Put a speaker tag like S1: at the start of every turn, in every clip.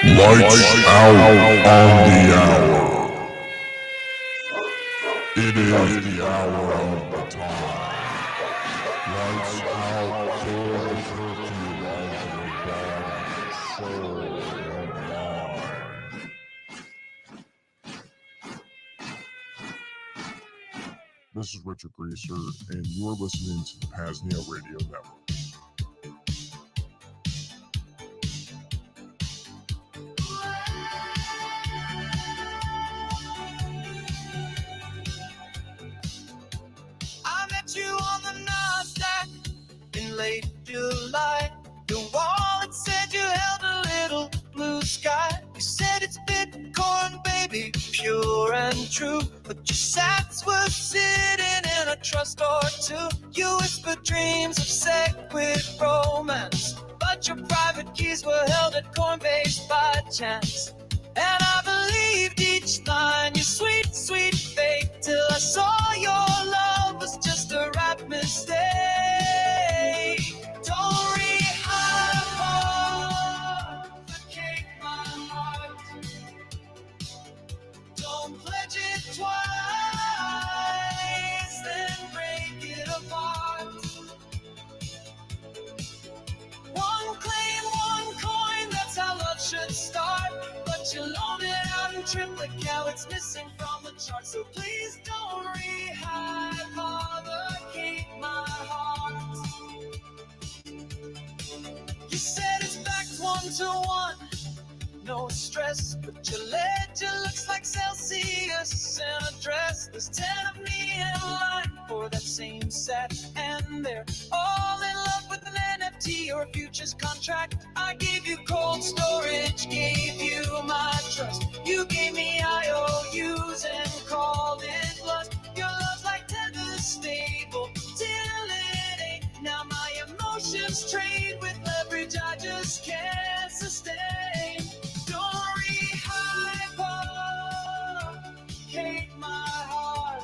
S1: Lights out on the hour. It is the hour of the time. Lights out for the curfew of your body, soul, and mind. This is Richard Greaser, and you're listening to the PAZNIA Radio Network.
S2: You on the Nasdaq in late July. Your wallet said you held a little blue sky. You said it's Bitcoin, baby, pure and true. But your sats were sitting in a trust or two. You whispered dreams of sequid romance, but your private keys were held at Coinbase by chance. And I believed each line, your sweet, sweet fake, till I saw your love was just a rap mistake. Don't re-hypothecate my heart. Don't pledge it twice, then break it apart. One claim, one coin, that's how love should start. But you loan it out in triplicate, now it's missing from the chart. So please don't re-hypothecate my heart. You said it's backed 1-to-1, no stress, but your ledger looks like Celsius in a dress. There's 10 of me in line for that same set, and they're all in love with an NFT or a futures contract. I gave you cold storage, gave you my trust. You gave me IOUs and called it lust. Your love's like tether stable till it ain't. Now my emotions trade with leverage I just can't sustain. Don't re-hypothecate my heart.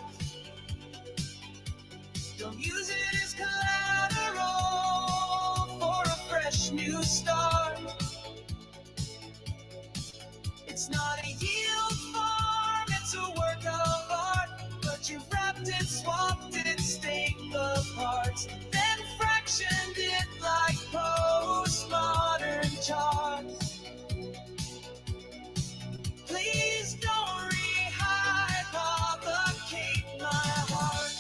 S2: Don't use it as collateral for a fresh new start. It's not a yield farm, it's a work of art. But you've wrapped it, swapped it, staked the parts, then fractioned it like postmodern charts. Please don't re-hypothecate my heart.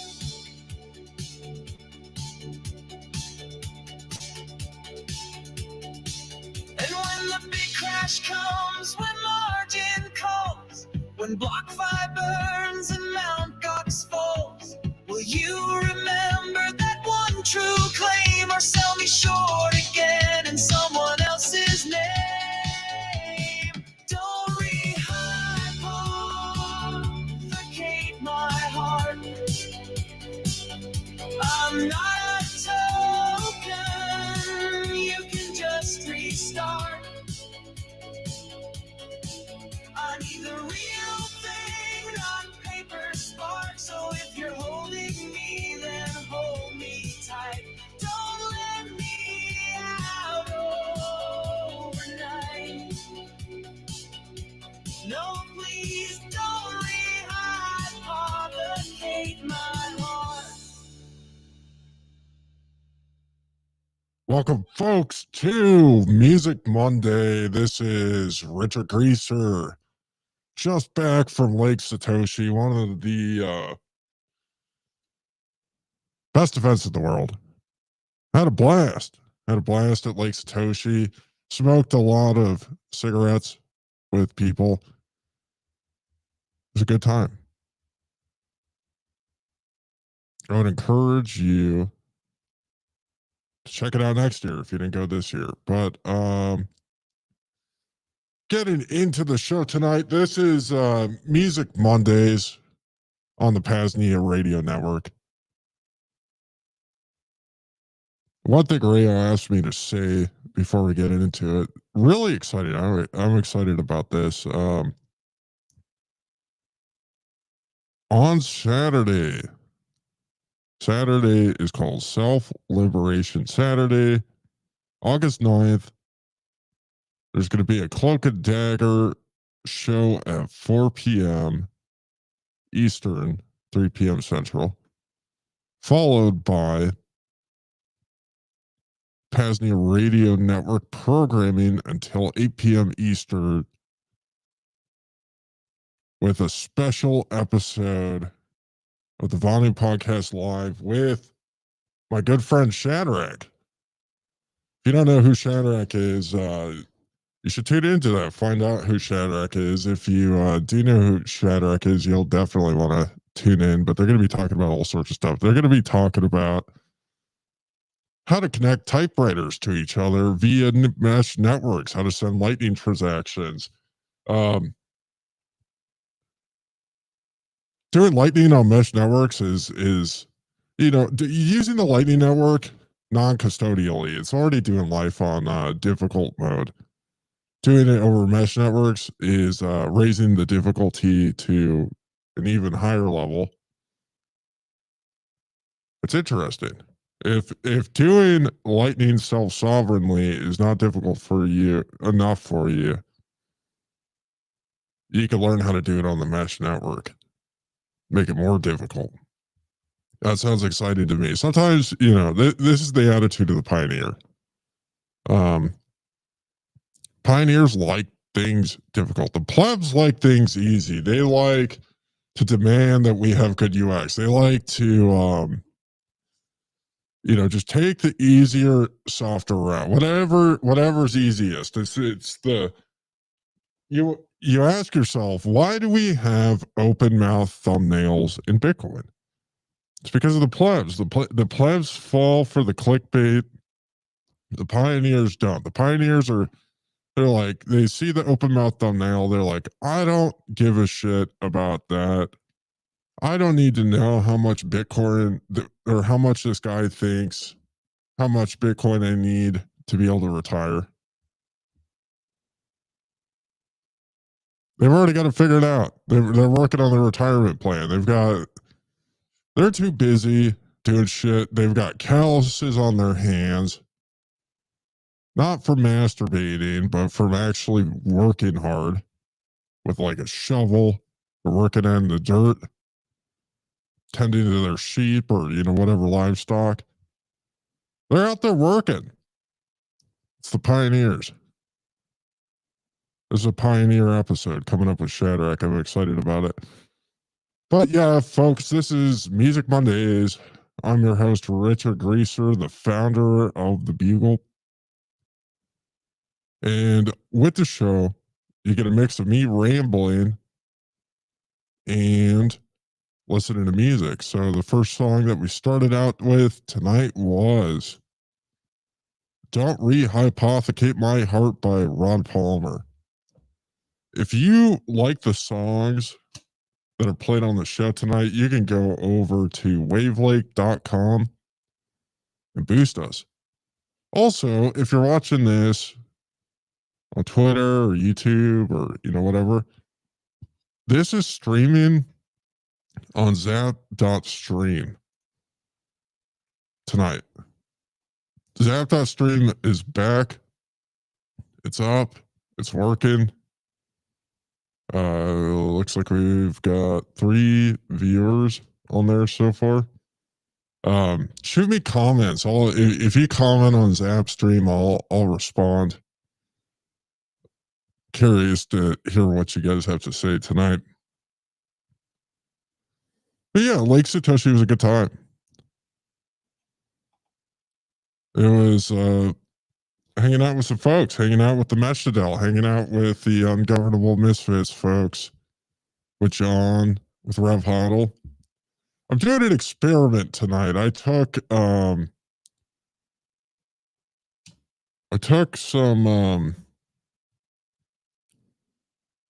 S2: And when the big crash comes, when margin calls, when BlockFi burns and Mt. Gox falls, will you remember that one true claim, or sell me short again in someone else's name? Don't re-hypothecate my heart. I'm not a token, you can just restart. I need the real thing, not paper spark. So if you're holding me, then hold me tight. Don't let me out overnight. No, please don't re-hypothecate my heart.
S1: Welcome, folks, to Music Monday. This is Richard Greaser, just back from Lake Satoshi, one of the best events in the world. Had a blast. Had a blast at Lake Satoshi. Smoked a lot of cigarettes with people. It was a good time. I would encourage you to check it out next year if you didn't go this year. But getting into the show tonight, this is Music Mondays on the PAZNIA Radio Network. One thing Rayo asked me to say before we get into it, really excited. I'm excited about this. On Saturday is called Self-Liberation Saturday, August 9th. There's going to be a Cloak and Dagger show at 4 p.m. Eastern, 3 p.m. Central, followed by PAZNIA Radio Network programming until 8 p.m. Eastern with a special episode of the Vonu Podcast Live with my good friend Shadrach. If you don't know who Shadrach is, you should tune into that. Find out who Shadrach is. If you do know who Shadrach is, you'll definitely want to tune in. But they're going to be talking about all sorts of stuff. They're going to be talking about how to connect typewriters to each other via mesh networks, how to send lightning transactions. Doing lightning on mesh networks is using the lightning network non-custodially. It's already doing life on difficult mode. Doing it over mesh networks is raising the difficulty to an even higher level. It's interesting. If doing lightning self-sovereignly is not difficult for you enough for you, you can learn how to do it on the mesh network. Make it more difficult. That sounds exciting to me. Sometimes, this is the attitude of the pioneer. Pioneers like things difficult. The plebs like things easy. They like to demand that we have good UX. They like to, just take the easier, softer route. Whatever's easiest. It's the you ask yourself, why do we have open mouth thumbnails in Bitcoin? It's because of the plebs. The plebs fall for the clickbait. The pioneers don't. The pioneers they're like, they see the open mouth thumbnail. They're like, I don't give a shit about that. I don't need to know how much Bitcoin or how much this guy thinks, how much Bitcoin I need to be able to retire. They've already got it figured out. They're working on their retirement plan. They're too busy doing shit. They've got calluses on their hands, not from masturbating, but from actually working hard with like a shovel, or working in the dirt, tending to their sheep or, whatever livestock. They're out there working. It's the pioneers. This is a pioneer episode coming up with Shadrach. I'm excited about it. But yeah, folks, this is Music Mondays. I'm your host, Richard Greaser, the founder of the Bugle. And with the show, you get a mix of me rambling and listening to music. So the first song that we started out with tonight was Don't Rehypothecate My Heart by Ron Palmer. If you like the songs that are played on the show tonight, you can go over to wavelake.com and boost us. Also, if you're watching this on Twitter or YouTube or, whatever, this is streaming on zap.stream tonight. Zap.stream is back. It's up. It's working. Looks like we've got 3 viewers on there so far. Shoot me comments. If you comment on Zapstream, I'll respond. Curious to hear what you guys have to say tonight. But yeah, Lake Satoshi was a good time. It was hanging out with some folks, hanging out with the Meshadel, hanging out with the Ungovernable Misfits folks, with John, with Rev Hodl. I'm doing an experiment tonight. I took some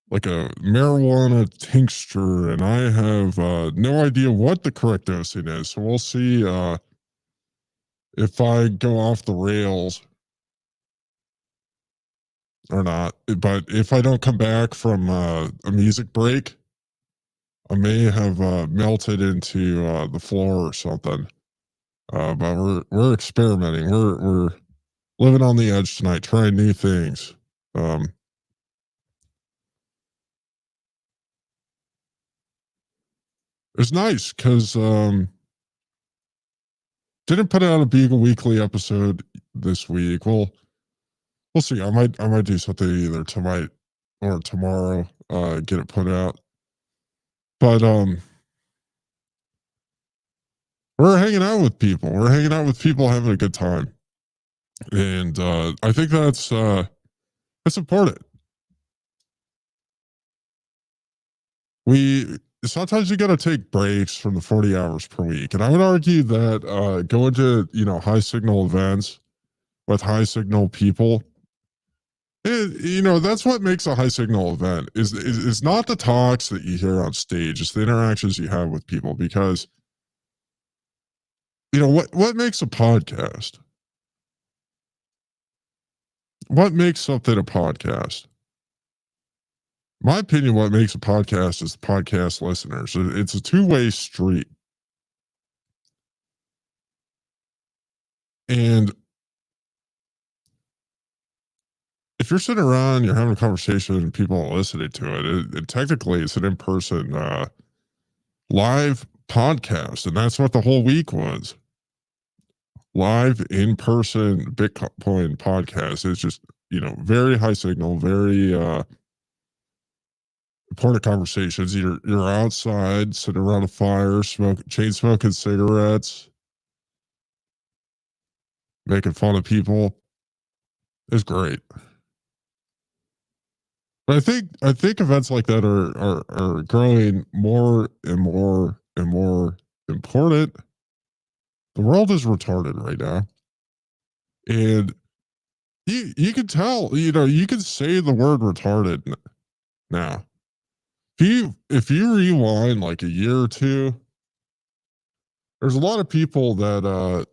S1: like a marijuana tincture, and I have no idea what the correct dosing is. So we'll see if I go off the rails or not. But if I don't come back from a music break, I may have melted into the floor or something. But we're experimenting. We're living on the edge tonight, trying new things. It's nice because didn't put out a Bugle Weekly episode this week. Well, we'll see. I might do something either tonight or tomorrow. Get it put out. But we're hanging out with people. We're hanging out with people having a good time, and I think that's important. We sometimes you got to take breaks from the 40 hours per week, and I would argue that going to high signal events with high signal people, that's what makes a high signal event is not the talks that you hear on stage, it's the interactions you have with people. Because what makes a podcast, what makes something a podcast? My opinion, what makes a podcast is the podcast listeners. It's a two-way street. And if you're sitting around, you're having a conversation and people are listening to it technically it's an in-person live podcast. And that's what the whole week was. Live in-person Bitcoin podcast. It's just, very high signal, very important conversations. You're outside, sitting around a fire, chain smoking cigarettes, making fun of people. It's great. But I think events like that are growing more and more and more important. The world is retarded right now. And you can tell, you can say the word retarded now. If you rewind like a year or two, there's a lot of people that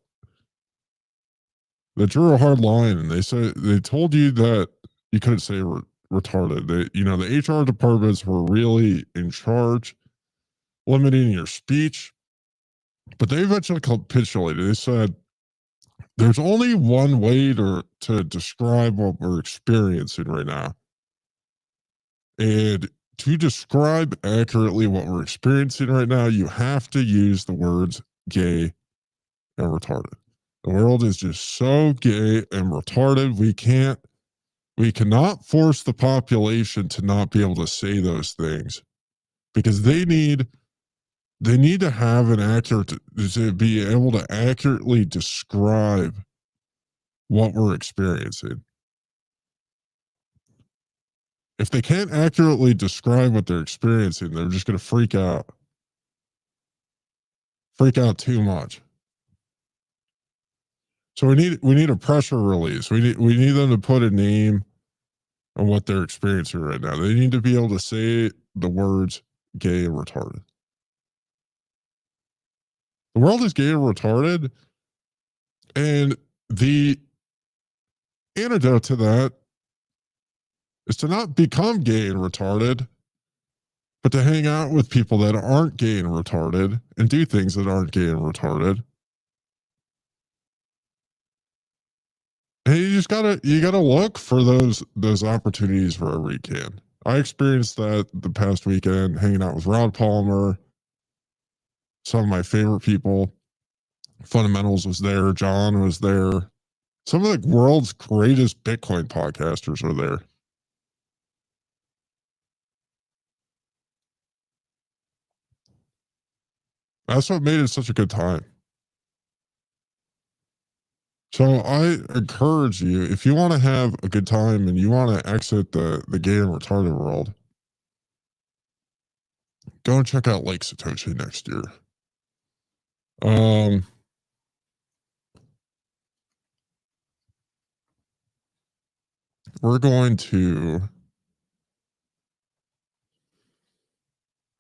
S1: drew a hard line, and they told you that you couldn't say retarded. The HR departments were really in charge, limiting your speech, but they eventually capitulated. They said there's only one way to describe what we're experiencing right now, and to describe accurately what we're experiencing right now, you have to use the words gay and retarded. The world is just so gay and retarded. We cannot force the population to not be able to say those things, because they need to have an accurate, to be able to accurately describe what we're experiencing. If they can't accurately describe what they're experiencing, they're just going to freak out too much. So we need a pressure release. We need them to put a name on what they're experiencing right now. They need to be able to say the words gay and retarded. The world is gay and retarded, and the antidote to that is to not become gay and retarded, but to hang out with people that aren't gay and retarded and do things that aren't gay and retarded. And you gotta look for those opportunities wherever you can. I experienced that the past weekend, hanging out with Rod Palmer, some of my favorite people. Fundamentals was there, John was there. Some of the world's greatest Bitcoin podcasters are there. That's what made it such a good time. So I encourage you, if you want to have a good time and you want to exit the gay and retarded world, go and check out Lake Satoshi next year. We're going to.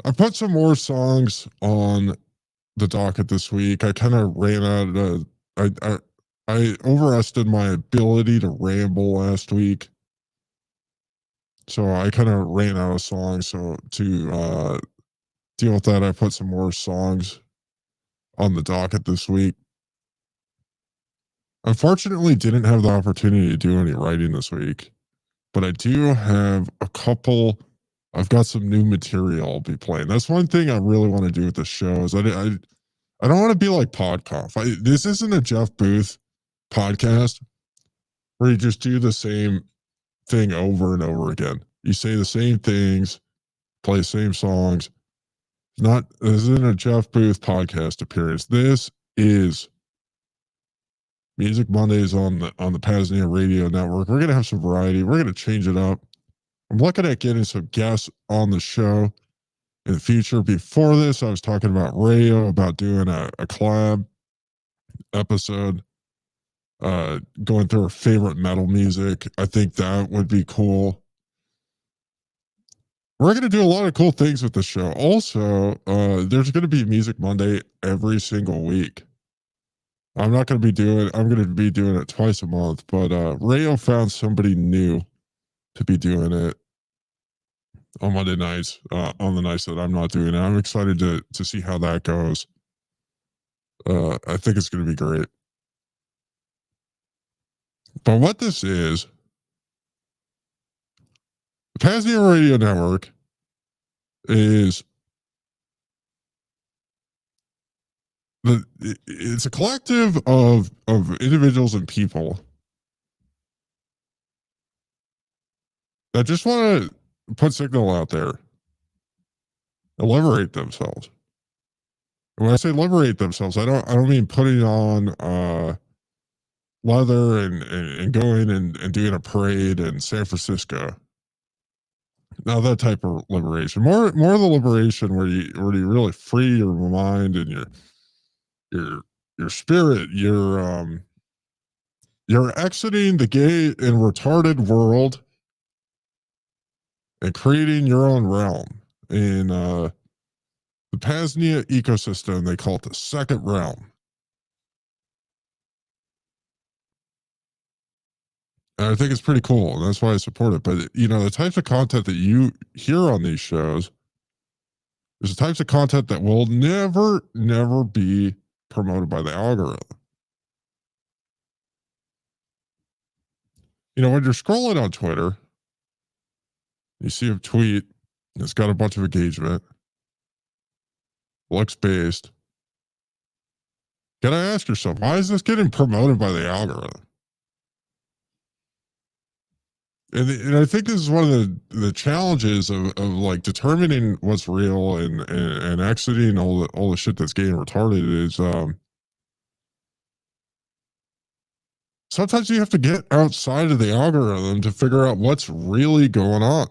S1: I put some more songs on the docket this week. I kind of ran out of. I overestimated my ability to ramble last week, so I kind of ran out of songs. So to deal with that, I put some more songs on the docket this week. Unfortunately, didn't have the opportunity to do any writing this week. but I do have a couple. I've got some new material I'll be playing. That's one thing I really want to do with the show is I don't want to be like Podcoff. This isn't a Jeff Booth podcast where you just do the same thing over and over again. You say the same things, play the same songs. This isn't a Jeff Booth podcast appearance. This is Music Mondays on the PAZNIA radio network. We're gonna have some variety. We're gonna change it up. I'm looking at getting some guests on the show in the future. Before this, I was talking about Rayo, about doing a collab episode, going through our favorite metal music. I think that would be cool. We're going to do a lot of cool things with the show. Also, there's going to be Music Monday every single week. I'm going to be doing it twice a month, but Rayo found somebody new to be doing it on Monday nights, on the nights that I'm not doing it. I'm excited to see how that goes. I think it's going to be great. But what this is, the PAZNIA Radio Network is it's a collective of individuals and people that just want to put signal out there and liberate themselves. And when I say liberate themselves, I don't mean putting on leather and going and doing a parade in San Francisco. Now that type of liberation, more the liberation where you really free your mind and your spirit. You're exiting the gay and retarded world and creating your own realm in the PAZNIA ecosystem. They call it the second realm. And I think it's pretty cool, and that's why I support it. But the types of content that you hear on these shows is the types of content that will never be promoted by the algorithm. When you're scrolling on Twitter, you see a tweet that's got a bunch of engagement, looks based. Gotta ask yourself, why is this getting promoted by the algorithm? And I think this is one of the challenges of like determining what's real and exiting all the shit that's getting retarded is sometimes you have to get outside of the algorithm to figure out what's really going on.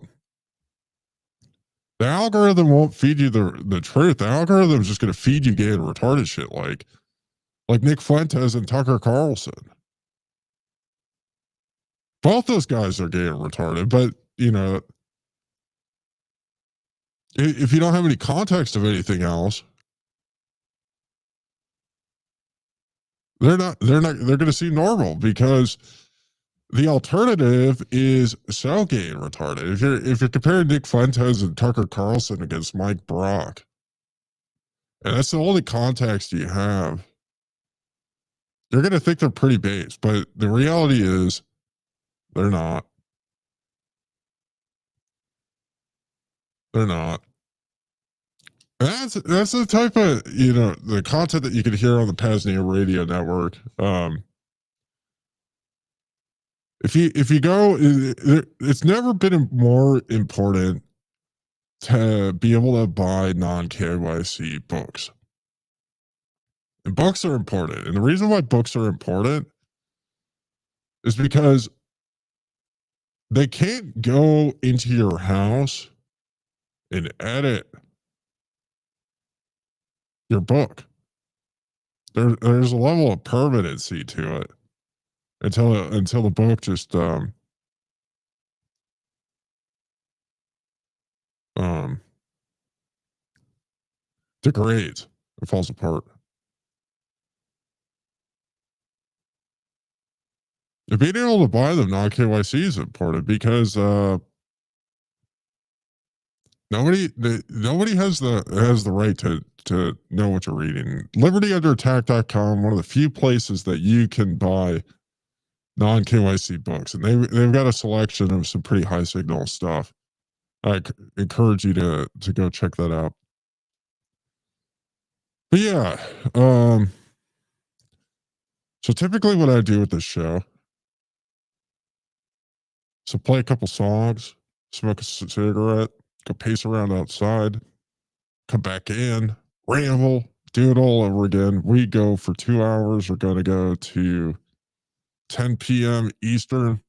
S1: The algorithm won't feed you the truth. The algorithm is just going to feed you gay and retarded shit like Nick Fuentes and Tucker Carlson. Both those guys are gay and retarded, but if you don't have any context of anything else, they're going to seem normal because the alternative is so gay and retarded. If you're comparing Nick Fuentes and Tucker Carlson against Mike Brock, and that's the only context you have, you're going to think they're pretty base, but the reality is they're not. They're not. That's the type of the content that you can hear on the PAZNIA radio network. If you go, it's never been more important to be able to buy non-KYC books. And books are important. And the reason why books are important is because they can't go into your house and edit your book. There's a level of permanency to it until the book just degrades. It falls apart. And being able to buy them non-KYC is important because nobody has the right to know what you're reading. LibertyUnderAttack.com, one of the few places that you can buy non-KYC books, and they've got a selection of some pretty high signal stuff. I encourage you to go check that out. But yeah, so typically what I do with this show, so play a couple songs, smoke a cigarette, go pace around outside, come back in, ramble, do it all over again. We go for 2 hours. We're going to go to 10 p.m. Eastern.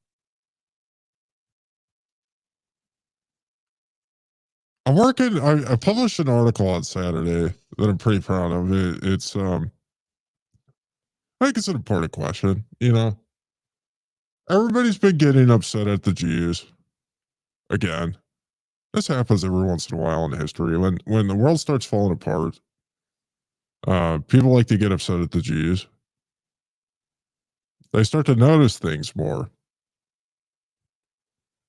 S1: I'm working. I published an article on Saturday that I'm pretty proud of. It's I think it's an important question. You know, everybody's been getting upset at the Jews again. This happens every once in a while in history. When the world starts falling apart, people like to get upset at the Jews. They start to notice things more.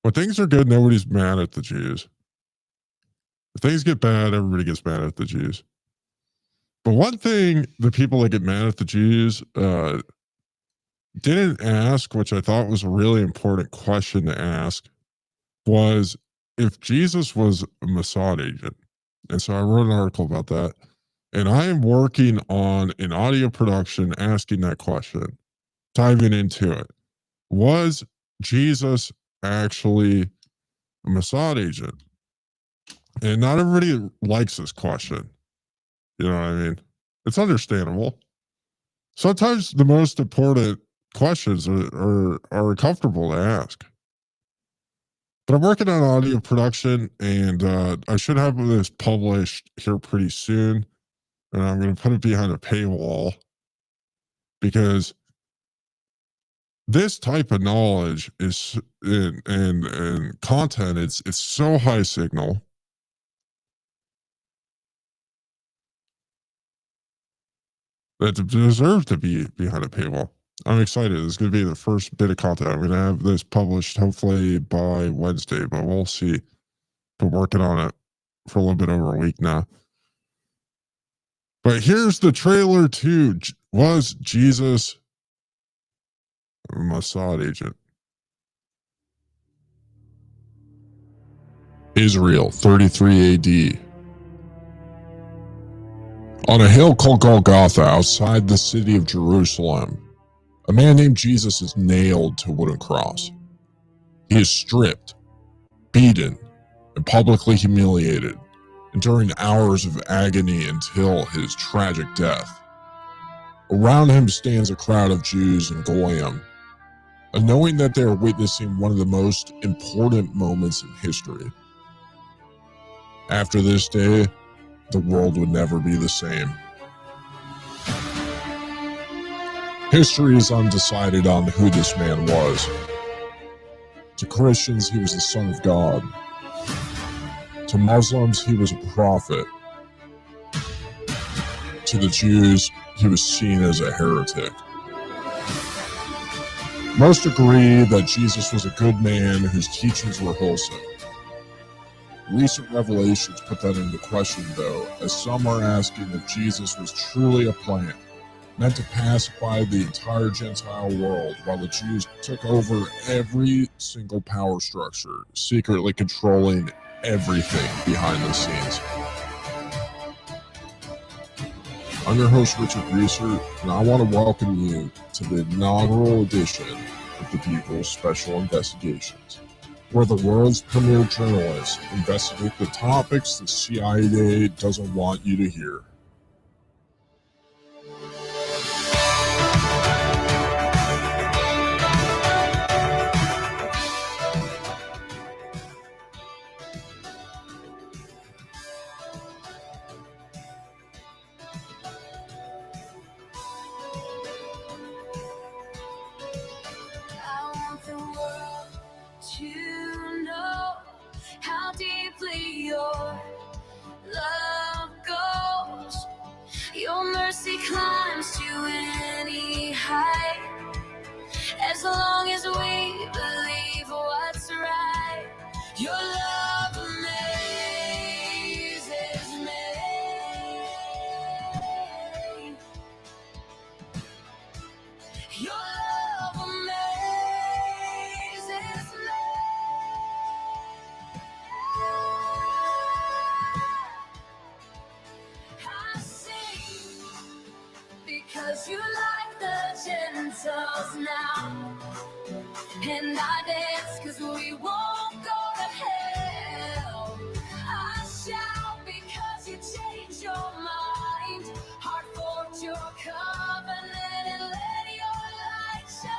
S1: When things are good, nobody's mad at the Jews. If things get bad, everybody gets mad at the Jews. But one thing the people that get mad at the Jews didn't ask, which I thought was a really important question to ask, was if Jesus was a Mossad agent. And so I wrote an article about that. And I am working on an audio production asking that question, diving into it. Was Jesus actually a Mossad agent? And not everybody likes this question. You know what I mean? It's understandable. Sometimes the most important questions are comfortable to ask. But I'm working on audio production, and I should have this published here pretty soon. And I'm going to put it behind a paywall because this type of knowledge is and content. It's so high signal that it deserves to be behind a paywall. I'm excited. This is going to be the first bit of content. I'm going to have this published hopefully by Wednesday, but we'll see. Been working on it for a little bit over a week now. But here's the trailer to Was Jesus a Mossad agent? Israel, 33 AD. On a hill called Golgotha outside the city of Jerusalem, a man named Jesus is nailed to a wooden cross. He is stripped, beaten, and publicly humiliated, enduring hours of agony until his tragic death. Around him stands a crowd of Jews and Goyim, knowing that they are witnessing one of the most important moments in history. After this day, the world would never be the same. History is undecided on who this man was. To Christians, he was the Son of God. To Muslims, he was a prophet. To the Jews, he was seen as a heretic. Most agree that Jesus was a good man whose teachings were wholesome. Recent revelations put that into question, though, as some are asking if Jesus was truly a plant, meant to pacify the entire Gentile world while the Jews took over every single power structure, secretly controlling everything behind the scenes. I'm your host, Richard Reeser, and I want to welcome you to the inaugural edition of the Bugle's Special Investigations, where the world's premier journalists investigate the topics the CIA doesn't want you to hear.
S2: To know how deeply your love goes. because you like the Gentiles now. And I dance because we won't go to hell. I shout because you changed your mind. Heart forged your covenant and let your light shine.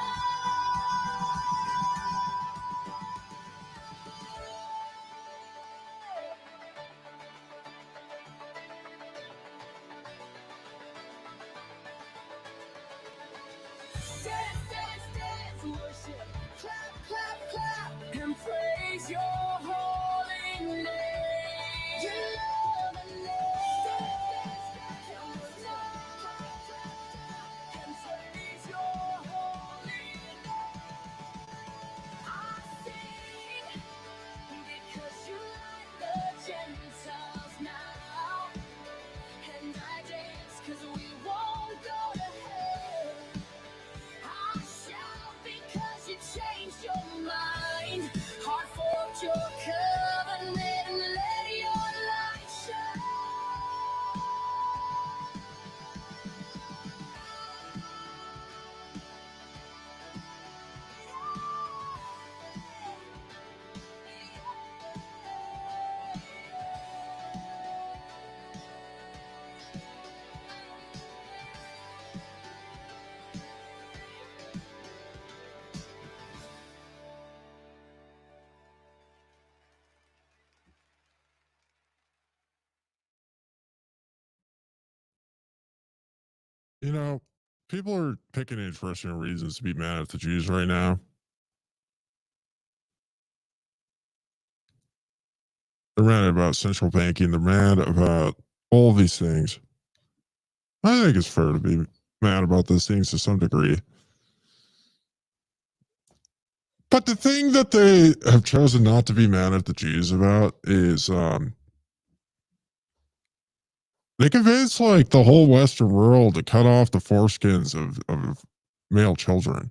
S2: Dance, dance, dance, worship. Clap, clap, clap, and praise your holy name. You love the Lord. Dance, dance, dance, and praise your holy name. I sing because you like the Gentiles now. And I dance because we won't go to hell. I shout because you changed your mind. Heart forged your covenant and let your light shine.
S1: You know, people are picking interesting reasons to be mad at the Jews right now. They're mad about central banking. They're mad about all these things. I think it's fair to be mad about those things to some degree. But the thing that they have chosen not to be mad at the Jews about is they convinced like the whole Western world to cut off the foreskins of male children.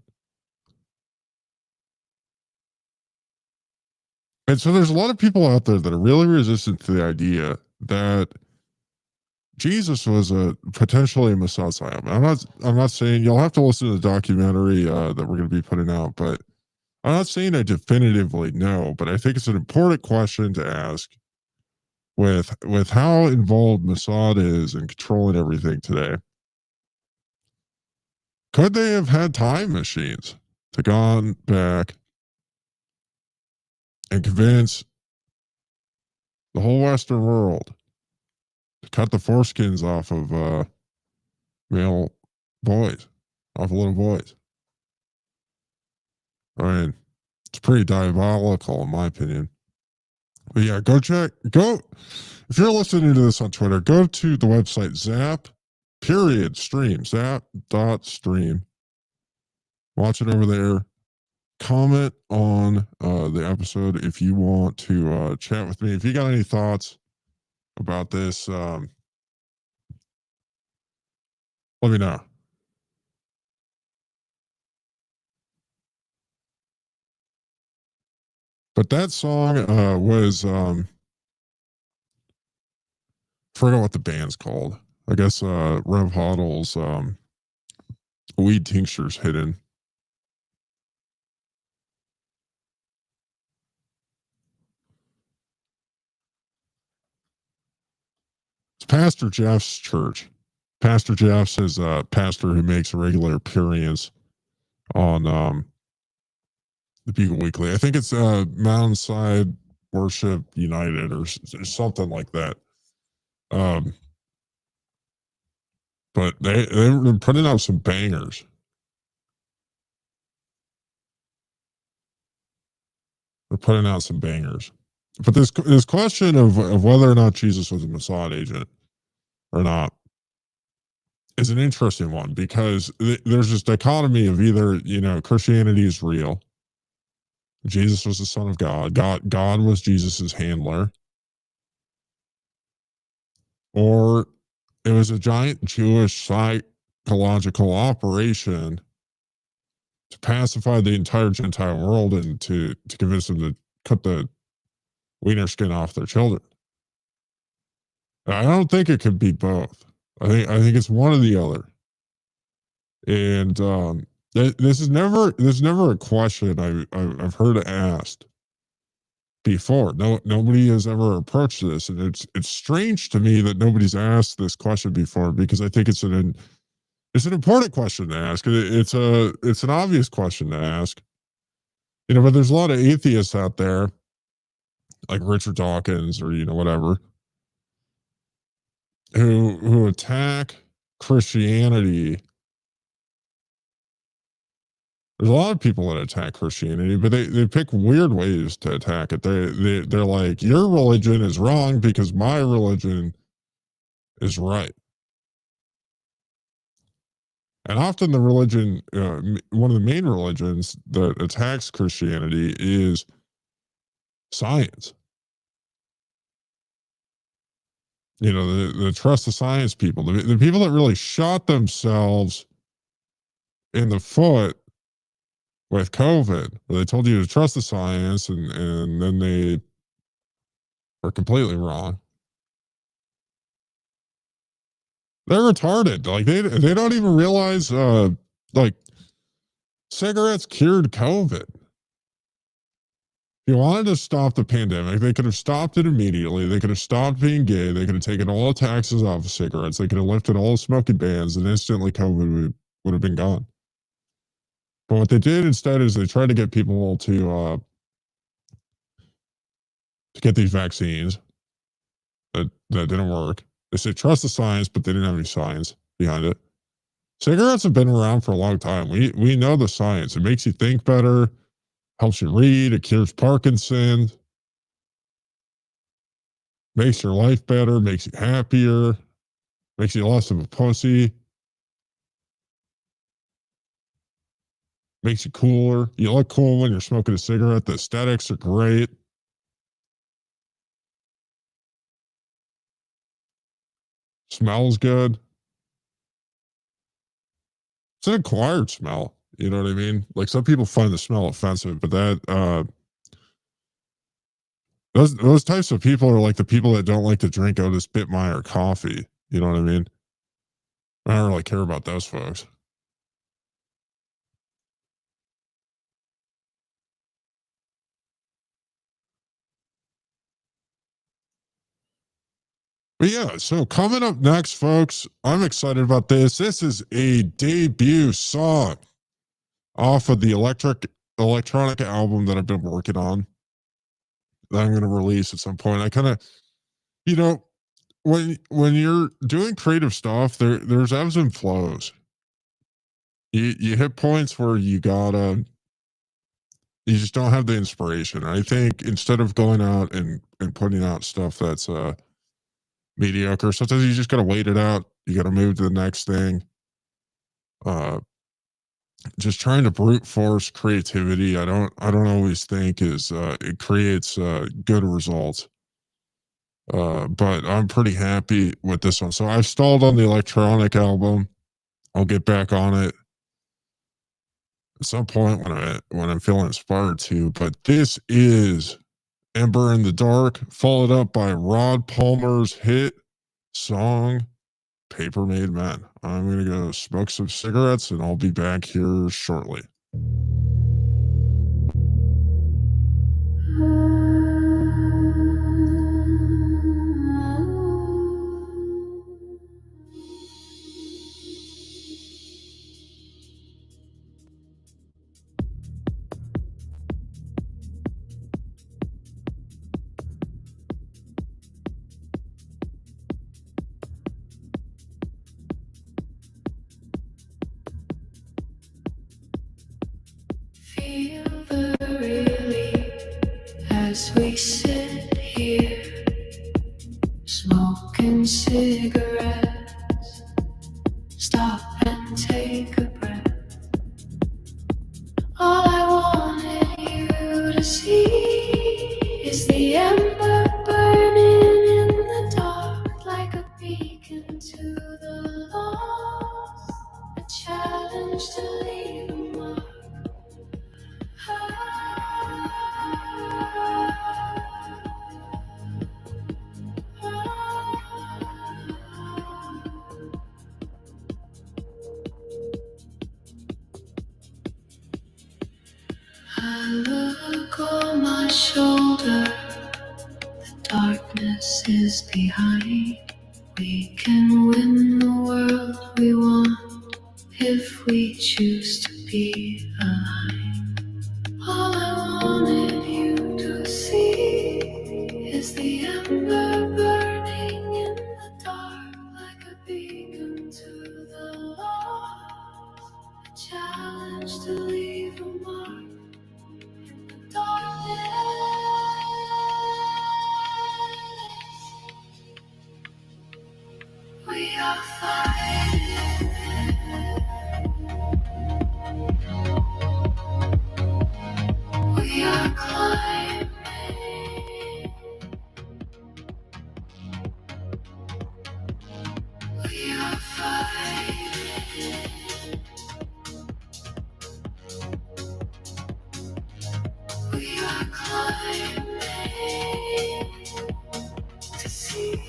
S1: And so there's a lot of people out there that are really resistant to the idea that Jesus was a potentially a Messiah. I'm not saying you'll have to listen to the documentary that we're going to be putting out, but I'm not saying I definitively know, but I think it's an important question to ask with how involved Mossad is in controlling everything today. Could they have had time machines to gone back and convince the whole Western world to cut the foreskins off of male boys, off of little boys? I mean, it's pretty diabolical in my opinion. But yeah, go if you're listening to this on Twitter, go to the website zap.stream. Watch it over there. Comment on the episode if you want to chat with me. If you got any thoughts about this, let me know. But that song was forgot what the band's called. I guess Rev Hodl's Weed Tinctures Hidden. It's Pastor Jeff's church. Pastor Jeff's is a pastor who makes a regular appearance on the Bugle Weekly. I think it's Mountainside Worship United or something like that. But they've been putting out some bangers. They're putting out some bangers. But this question of whether or not Jesus was a Mossad agent or not is an interesting one because there's this dichotomy of either, Christianity is real. Jesus was the son of God. God was Jesus's handler. Or it was a giant Jewish psychological operation to pacify the entire Gentile world and to convince them to cut the wiener skin off their children. I don't think it could be both. I think it's one or the other. And this is never a question I've heard asked before. Nobody has ever approached this, and it's strange to me that nobody's asked this question before, because I think it's an important question to ask. It's an obvious question to ask, but there's a lot of atheists out there, like Richard Dawkins or whatever, who attack Christianity. There's a lot of people that attack Christianity, but they pick weird ways to attack it. They're like, your religion is wrong because my religion is right. And often the religion, one of the main religions that attacks Christianity is science. The trust the science people, the people that really shot themselves in the foot with COVID, where they told you to trust the science, and then they were completely wrong. They're retarded. Like they don't even realize like cigarettes cured COVID. If you wanted to stop the pandemic, they could have stopped it immediately. They could have stopped being gay. They could have taken all the taxes off of cigarettes. They could have lifted all the smoking bans, and instantly COVID would have been gone. But what they did instead is they tried to get people to get these vaccines that didn't work. They said trust the science, but they didn't have any science behind it. Cigarettes have been around for a long time. We know the science. It makes you think better, helps you read, it cures Parkinson's, makes your life better, makes you happier, makes you less of a pussy, makes you cooler. You look cool when you're smoking a cigarette. The aesthetics are great. Smells good. It's an acquired smell. You know what I mean? Like, some people find the smell offensive, but those types of people are like the people that don't like to drink Otis Bitmeyer coffee. You know what I mean? I don't really care about those folks. But yeah, so coming up next, folks, I'm excited about this. This is a debut song off of the electronic album that I've been working on, that I'm going to release at some point. I kind of, you know, when you're doing creative stuff, there's ebbs and flows. You hit points where you just don't have the inspiration. I think instead of going out and putting out stuff that's mediocre, sometimes you just gotta wait it out. You gotta move to the next thing. Uh just trying to brute force creativity, I don't always think is it creates good results. But I'm pretty happy with this one. So I've stalled on the electronic album. I'll get back on it at some point when I'm feeling inspired to. But this is Ember in the Dark, followed up by Rod Palmer's hit song Paper Made Men. I'm going to go smoke some cigarettes, and I'll be back here shortly.
S2: Feel the relief as we sit here, smoking cigarettes. Stop and take a breath. All I wanted you to see is the ember burning in the dark, like a beacon to the lost, a challenge to leave a mark. I look on my shoulder, the darkness is behind. We can win the world we want if we choose to be aligned. All I wanted you to see is the ember burning in the dark like a beacon to the lost. A challenge to leave a mark in the darkness. We are fighting. We are climbing. We are fighting. We are climbing to see.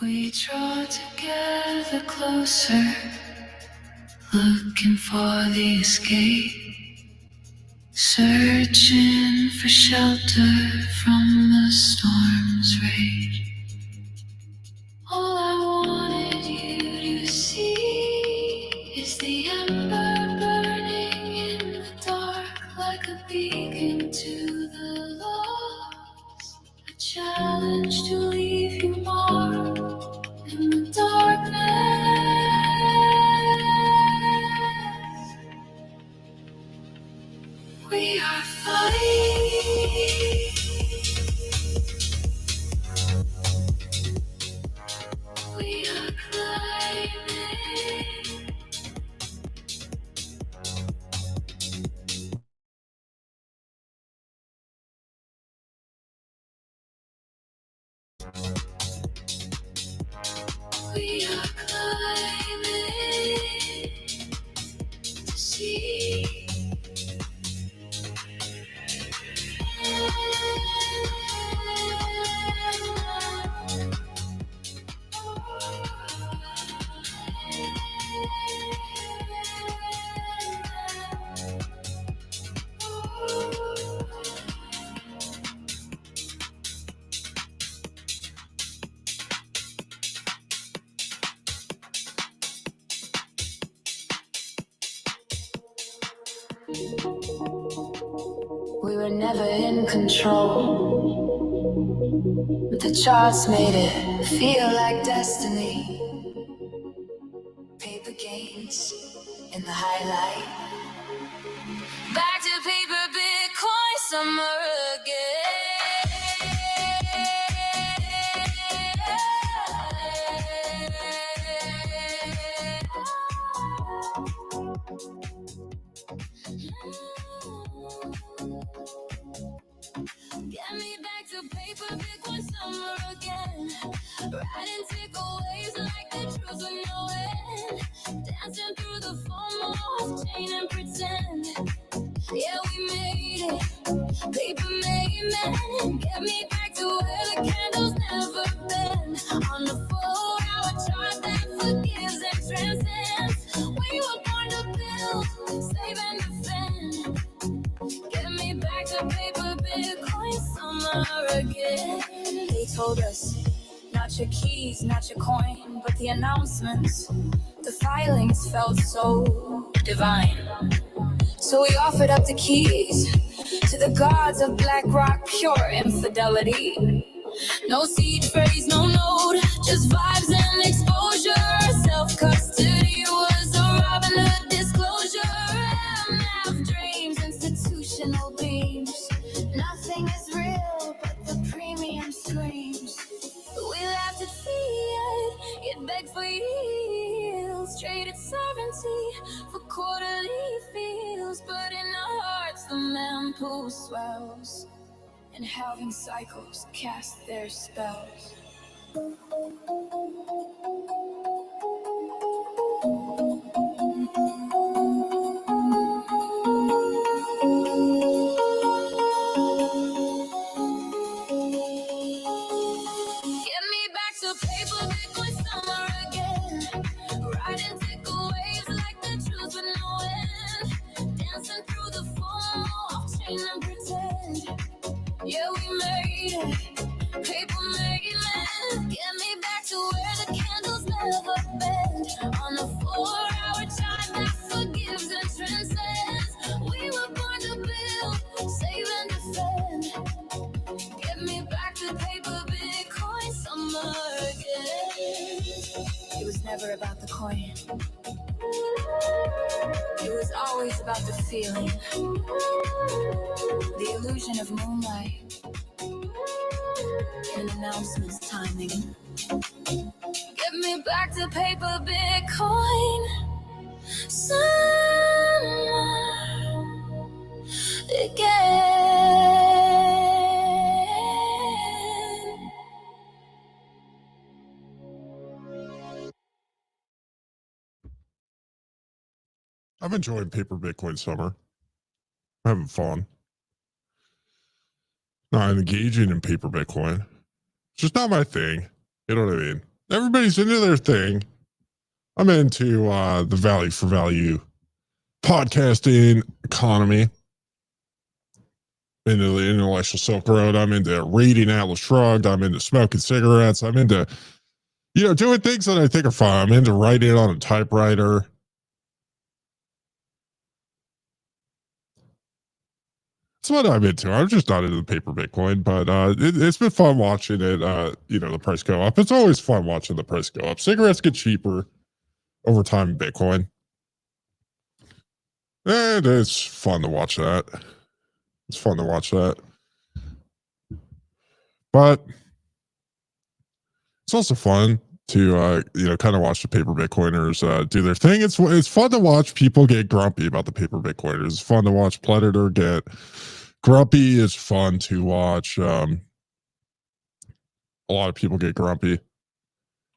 S2: We draw together closer, looking for the escape, searching for shelter from the storm's rage. All I wanted you to see is the ember burning in the dark like a beacon to the lost. A challenge to leave you marked in the darkness. We are fighting. We are climbing. We are climbing to see. We were never in control, but the charts made it feel like destiny. Paper games in the highlight. Back to paper, Bitcoin, summer Get me back to paper, Bitcoin, summer again. Riding takeaways like the truth with no end. Dancing through the FOMO, off chain and pretend. Yeah, we made it. Paper made men. Get me back to where the candles never been. On the 4-hour chart that forgives and transcends. We were born to build, save and defend. Get me back to paper, Bitcoin, summer again. They told us, not your keys, not your coin, but the announcements. The filings felt so divine. So we offered up the keys to the gods of BlackRock, pure infidelity. No seed phrase, no node, just vibes and exposure. Self-custody was a Robin Hood disclosure. MF dreams, institutional beams. Nothing is real but the premium screams. We laughed at fiat, it begged for yields. Traded sovereignty for quarterly feels. But in our hearts the mempool swells. and having cycles cast their spells. Get me back to paper, Bitcoin summer again. Riding tickle waves like the truth with no end. Dancing through the foam, off chain and pretend. Yeah, we made it. Paper made it. Get me back to where the candles never bend. On a 4-hour chime that forgives and transcends. We were born to build, save and defend. Get me back to paper, Bitcoin summer again. It was never about the coin. It was always about the feeling. The illusion of moonlight and announcements timing. Get me back to paper, Bitcoin summer again.
S1: I'm enjoying paper Bitcoin summer. I'm having fun. Not engaging in paper Bitcoin. It's just not my thing. You know what I mean? Everybody's into their thing. I'm into the value for value podcasting economy. Into the intellectual Silk Road. I'm into reading Atlas Shrugged. I'm into smoking cigarettes. I'm into, doing things that I think are fun. I'm into writing on a typewriter. That's what I'm into. I'm just not into the paper Bitcoin, but it's been fun watching it, the price go up. It's always fun watching the price go up. Cigarettes get cheaper over time in Bitcoin. And it's fun to watch that. It's fun to watch that. But it's also fun to, kind of watch the paper Bitcoiners do their thing. It's fun to watch people get grumpy about the paper Bitcoiners. It's fun to watch Predator get grumpy. It's fun to watch a lot of people get grumpy.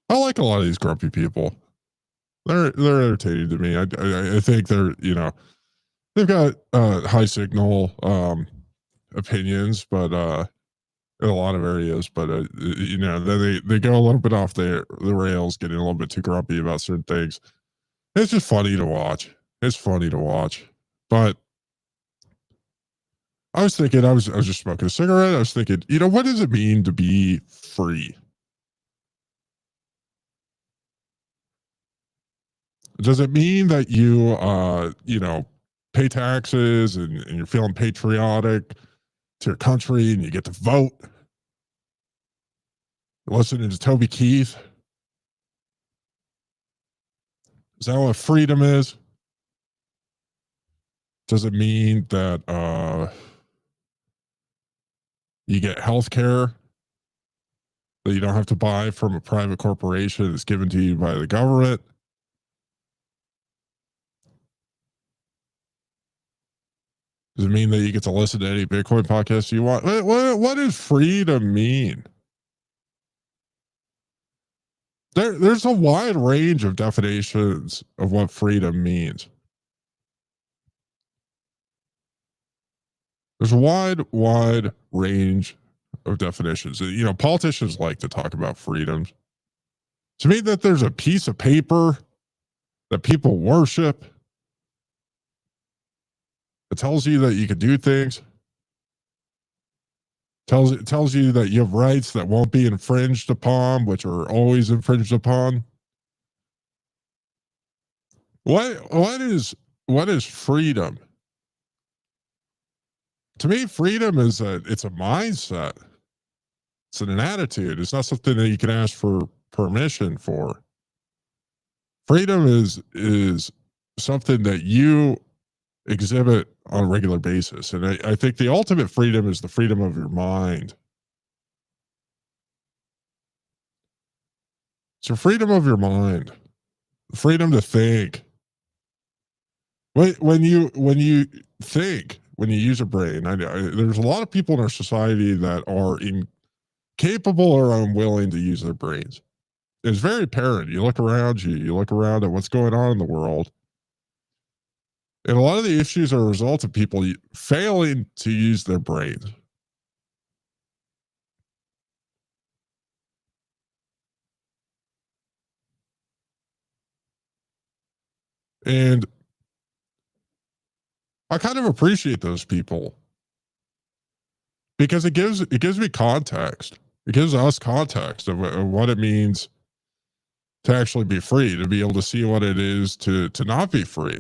S1: I like a lot of these grumpy people. They're entertaining to me. I think they're, they've got high signal opinions, but in a lot of areas, but then they go a little bit off the rails, getting a little bit too grumpy about certain things. It's just funny to watch. It's funny to watch. But I was thinking, I was just smoking a cigarette. I was thinking, what does it mean to be free? Does it mean that you pay taxes and you're feeling patriotic to your country and you get to vote? Listening to Toby Keith? Is that what freedom is? Does it mean that you get health care that you don't have to buy from a private corporation that's given to you by the government? Does it mean that you get to listen to any Bitcoin podcast you want? What does freedom mean? There's a wide range of definitions of what freedom means. There's a wide range of definitions. Politicians like to talk about freedoms. To me, that there's a piece of paper that people worship that tells you that you can do things, tells you that you have rights that won't be infringed upon, which are always infringed upon. What is freedom? To me, freedom is it's a mindset. It's an attitude. It's not something that you can ask for permission for. Freedom is something that you exhibit on a regular basis. And I think the ultimate freedom is the freedom of your mind. It's the freedom of your mind, freedom to think. When you think, when you use a brain. There's a lot of people in our society that are incapable or unwilling to use their brains. It's very apparent. You look around you look around at what's going on in the world. And a lot of the issues are a result of people failing to use their brains. And I kind of appreciate those people because it gives me context. It gives us context of what it means to actually be free, to be able to see what it is to not be free.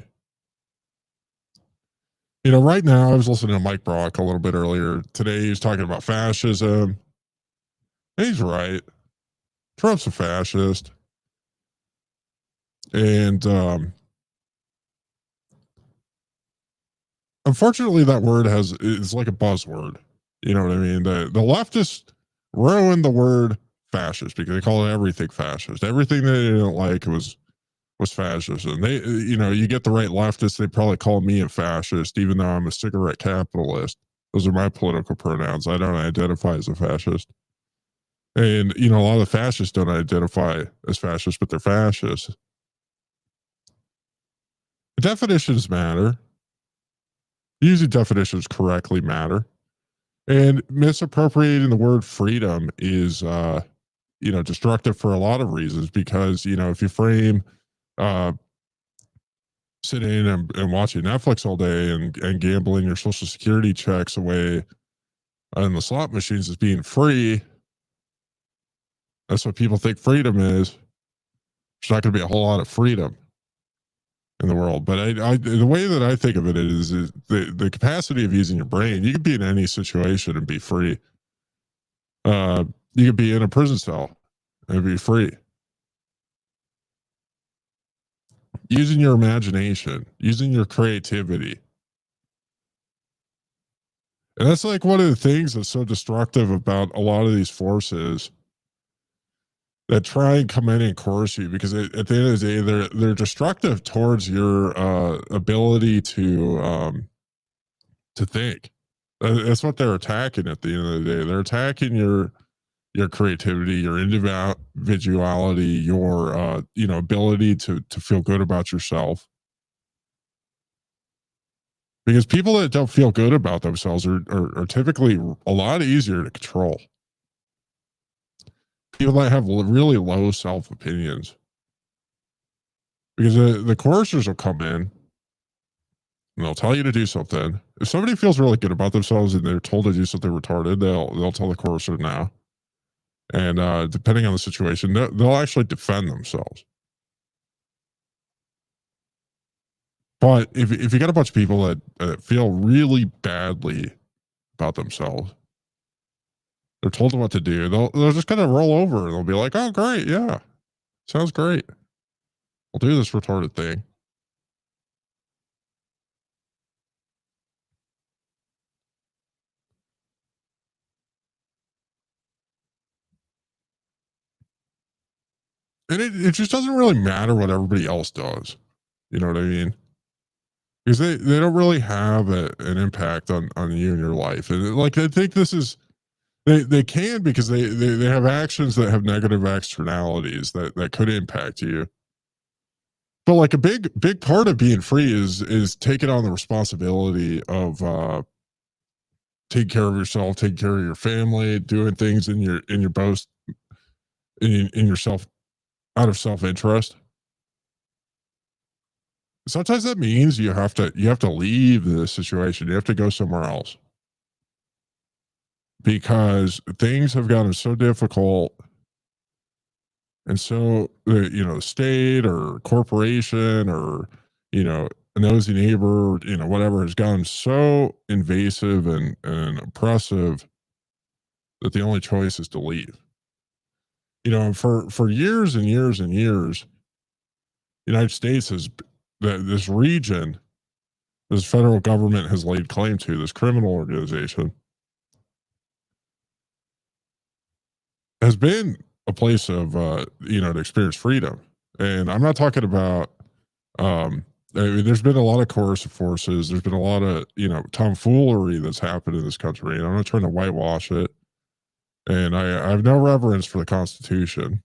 S1: Right now I was listening to Mike Brock a little bit earlier today. He was talking about fascism. And he's right. Trump's a fascist. And unfortunately that word is like a buzzword. You know what I mean? The leftists ruined the word fascist because they call everything fascist. Everything they didn't like was fascist. And you get the right leftists, they probably call me a fascist, even though I'm a cigarette capitalist. Those are my political pronouns. I don't identify as a fascist. And a lot of the fascists don't identify as fascists, but they're fascists. Definitions matter. Using definitions correctly matter. And misappropriating the word freedom is destructive for a lot of reasons, because if you frame sitting and watching Netflix all day and gambling your social security checks away on the slot machines as being free, that's what people think freedom is. There's not going to be a whole lot of freedom in the world. But the way that I think of it is the capacity of using your brain. You could be in any situation and be free. You could be in a prison cell and be free. Using your imagination, using your creativity. And that's like one of the things that's so destructive about a lot of these forces that try and come in and coerce you, because at the end of the day, they're destructive towards your ability to think. That's what they're attacking at the end of the day. They're attacking your creativity, your individuality, your ability to feel good about yourself. Because people that don't feel good about themselves are typically a lot easier to control. People that have really low self opinions, because the coercers will come in and they'll tell you to do something. If somebody feels really good about themselves and they're told to do something retarded, they'll tell the coercer no. And depending on the situation, they'll actually defend themselves. But if you got a bunch of people that feel really badly about themselves, they're told what to do, they'll just kind of roll over and they'll be like, oh, great. Yeah. Sounds great. We'll do this retarded thing. And it just doesn't really matter what everybody else does. You know what I mean? Because they don't really have an impact on you and your life. And like, I think this is, they can, because they have actions that have negative externalities that could impact you. But like a big part of being free is taking on the responsibility of taking care of yourself, taking care of your family, doing things in your boast in yourself, out of self-interest. Sometimes that means you have to leave the situation. You have to go somewhere else, because things have gotten so difficult. And so, state or corporation or, a nosy neighbor, whatever, has gotten so invasive and oppressive that the only choice is to leave. For years and years and years, the United States this region, this federal government has laid claim to, this criminal organization, has been a place of to experience freedom. And I'm not talking about I mean, there's been a lot of coercive forces. There's been a lot of, tomfoolery that's happened in this country. And I'm not trying to whitewash it. And I have no reverence for the Constitution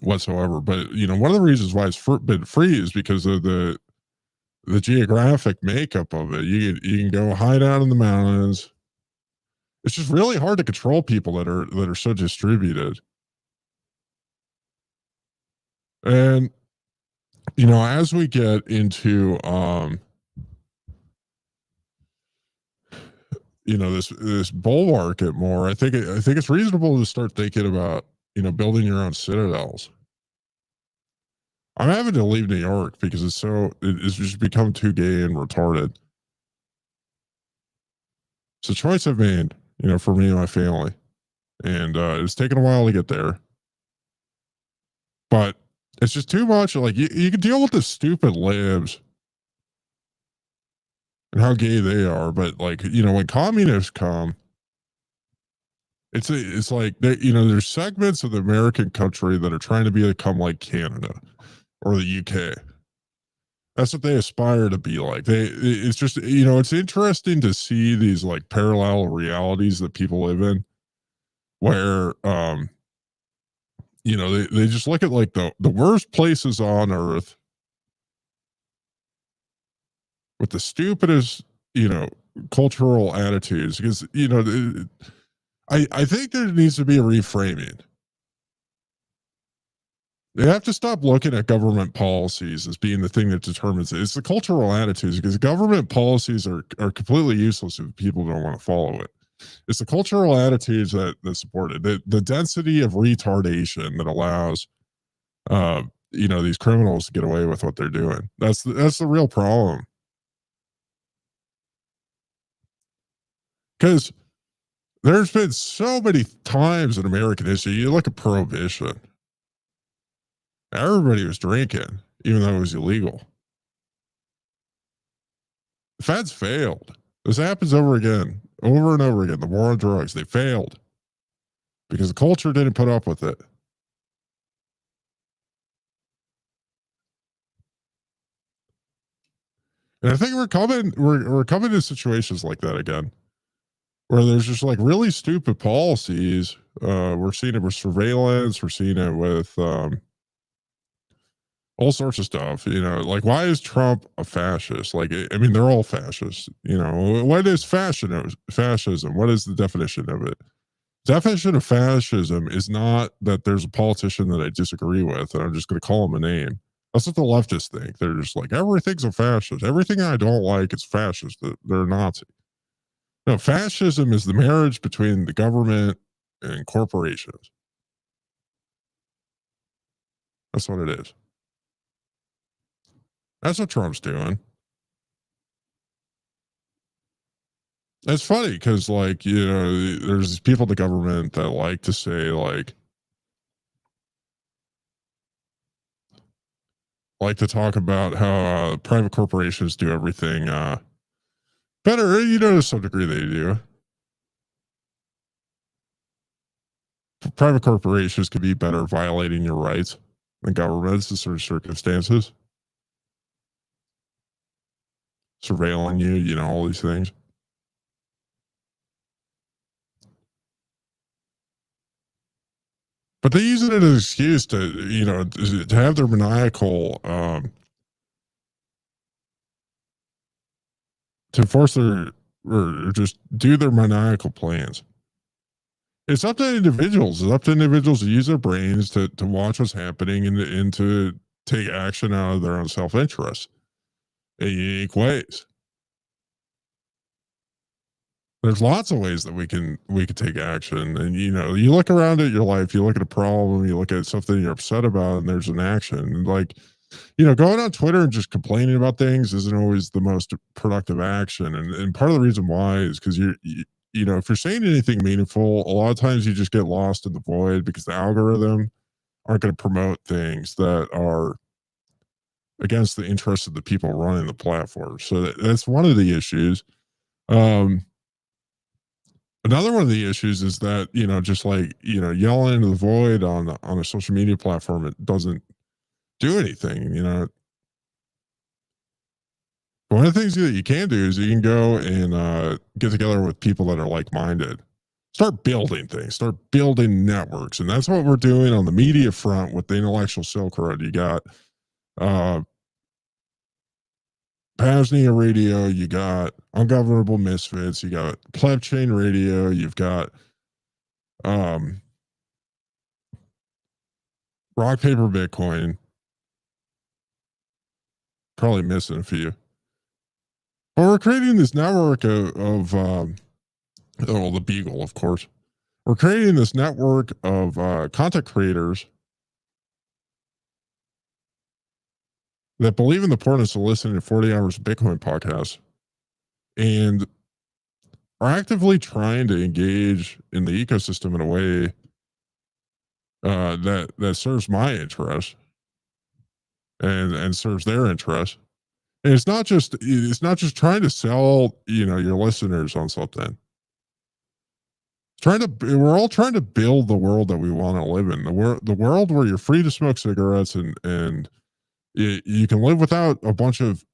S1: whatsoever. But, one of the reasons why it's been free is because of the geographic makeup of it. You can go hide out in the mountains. It's just really hard to control people that are so distributed. And as we get into this bull market more, I think it's reasonable to start thinking about building your own citadels. I'm having to leave New York because it's just become too gay and retarded. It's a choice I've made, for me and my family, and it's taken a while to get there, but it's just too much. Like you can deal with the stupid libs and how gay they are, but like when communists come, it's like there's segments of the American country that are trying to become like Canada or the UK. That's what they aspire to be like. It's just it's interesting to see these like parallel realities that people live in, where they just look at like the worst places on earth with the stupidest cultural attitudes, because I think there needs to be a reframing. They have to stop looking at government policies as being the thing that determines it. It's the cultural attitudes, because government policies are completely useless if people don't want to follow it. It's the cultural attitudes that support it. The density of retardation that allows these criminals to get away with what they're doing. That's the real problem. Because there's been so many times in American history, you look at Prohibition. Everybody was drinking, even though it was illegal. The feds failed. This happens over again, over and over again. The war on drugs, they failed because the culture didn't put up with it. And I think we're coming to situations like that again, where there's just like really stupid policies. We're seeing it with surveillance. We're seeing it with all sorts of stuff. Like, why is Trump a fascist? Like, I mean, they're all fascists. What is fascism? What is the definition of it? Definition of fascism is not that there's a politician that I disagree with and I'm just going to call him a name. That's what the leftists think. They're just like, everything's a fascist. Everything I don't like is fascist. They're Nazi. No, fascism is the marriage between the government and corporations. That's what it is. That's what Trump's doing. It's funny because, like, there's these people in the government that like to say, like to talk about how private corporations do everything better. To some degree they do. Private corporations can be better violating your rights than governments in certain circumstances. Surveilling you, all these things. But they use it as an excuse to have their maniacal, to force their, or just do their maniacal plans. It's up to individuals. It's up to individuals to use their brains to watch what's happening and to take action out of their own self-interest in unique ways. There's lots of ways that we can take action. And you look around at your life, you look at a problem, you look at something you're upset about, and there's an action. And like, going on Twitter and just complaining about things isn't always the most productive action. And part of the reason why is because if you're saying anything meaningful, a lot of times you just get lost in the void because the algorithm aren't going to promote things that are against the interests of the people running the platform. So that's one of the issues. Another one of the issues is that, just like, yelling into the void on a social media platform, it doesn't do anything. One of the things that you can do is you can go and get together with people that are like-minded. Start building things, start building networks. And that's what we're doing on the media front with the intellectual Silk Road. You got uh PAZNIA Radio, you got Ungovernable Misfits, you got Pleb Chain Radio, you've got um Rock Paper Bitcoin, probably missing a few. But we're creating this network of the Bugle, of course. We're creating this network of content creators that believe in the importance of listening to 40 hours of Bitcoin podcasts and are actively trying to engage in the ecosystem in a way that serves my interest and serves their interest. And it's not just trying to sell, your listeners on something. We're all trying to build the world that we want to live in. The world where you're free to smoke cigarettes and you can live without a bunch of,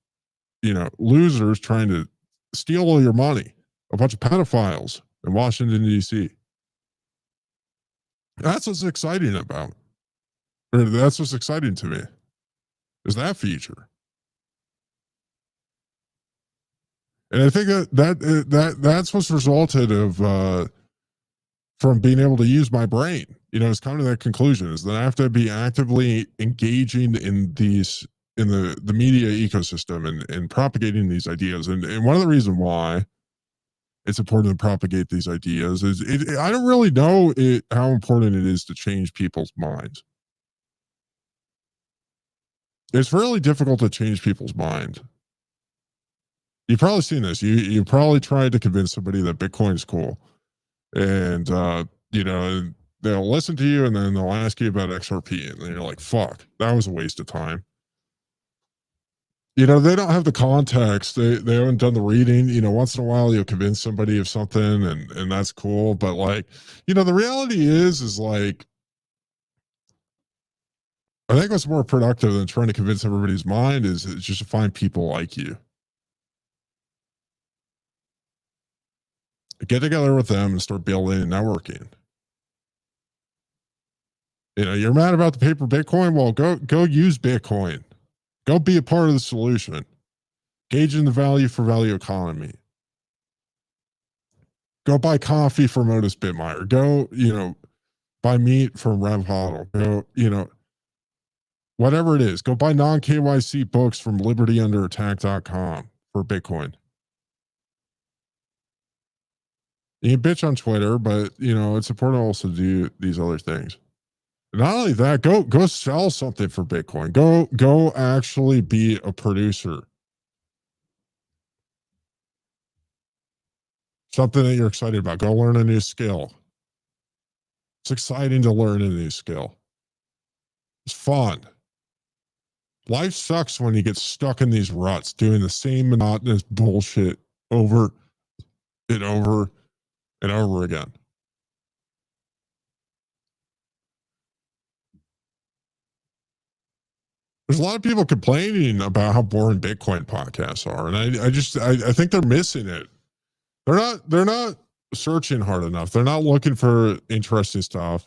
S1: losers trying to steal all your money, a bunch of pedophiles in Washington, D.C. That's what's exciting that's what's exciting to me, is that feature. And I think that's what's resulted of from being able to use my brain. It's kind of that conclusion, is that I have to be actively engaging in the media ecosystem and propagating these ideas. And one of the reasons why it's important to propagate these ideas is I don't really know how important it is to change people's minds. It's really difficult to change people's mind. You've probably seen this. You probably tried to convince somebody that Bitcoin's cool, and they'll listen to you, and then they'll ask you about XRP, and then you're like, "Fuck, that was a waste of time." They don't have the context. They haven't done the reading. Once in a while you'll convince somebody of something, and that's cool. But like, the reality is like, I think what's more productive than trying to convince everybody's mind is just to find people like you. Get together with them and start building and networking. You're mad about the paper Bitcoin? Well, go use Bitcoin. Go be a part of the solution. Gauge in the value for value economy. Go buy coffee from Otis Bitmeyer. Go, buy meat from Rev Hodl. Go, whatever it is. Go buy non-KYC books from libertyunderattack.com for Bitcoin. You can bitch on Twitter, but it's important also to do these other things. Not only that, go sell something for Bitcoin. Go actually be a producer. Something that you're excited about. Go learn a new skill. It's exciting to learn a new skill. It's fun. Life sucks when you get stuck in these ruts doing the same monotonous bullshit over and over and over again. There's a lot of people complaining about how boring Bitcoin podcasts are, and I think they're missing it. They're not searching hard enough. They're not looking for interesting stuff.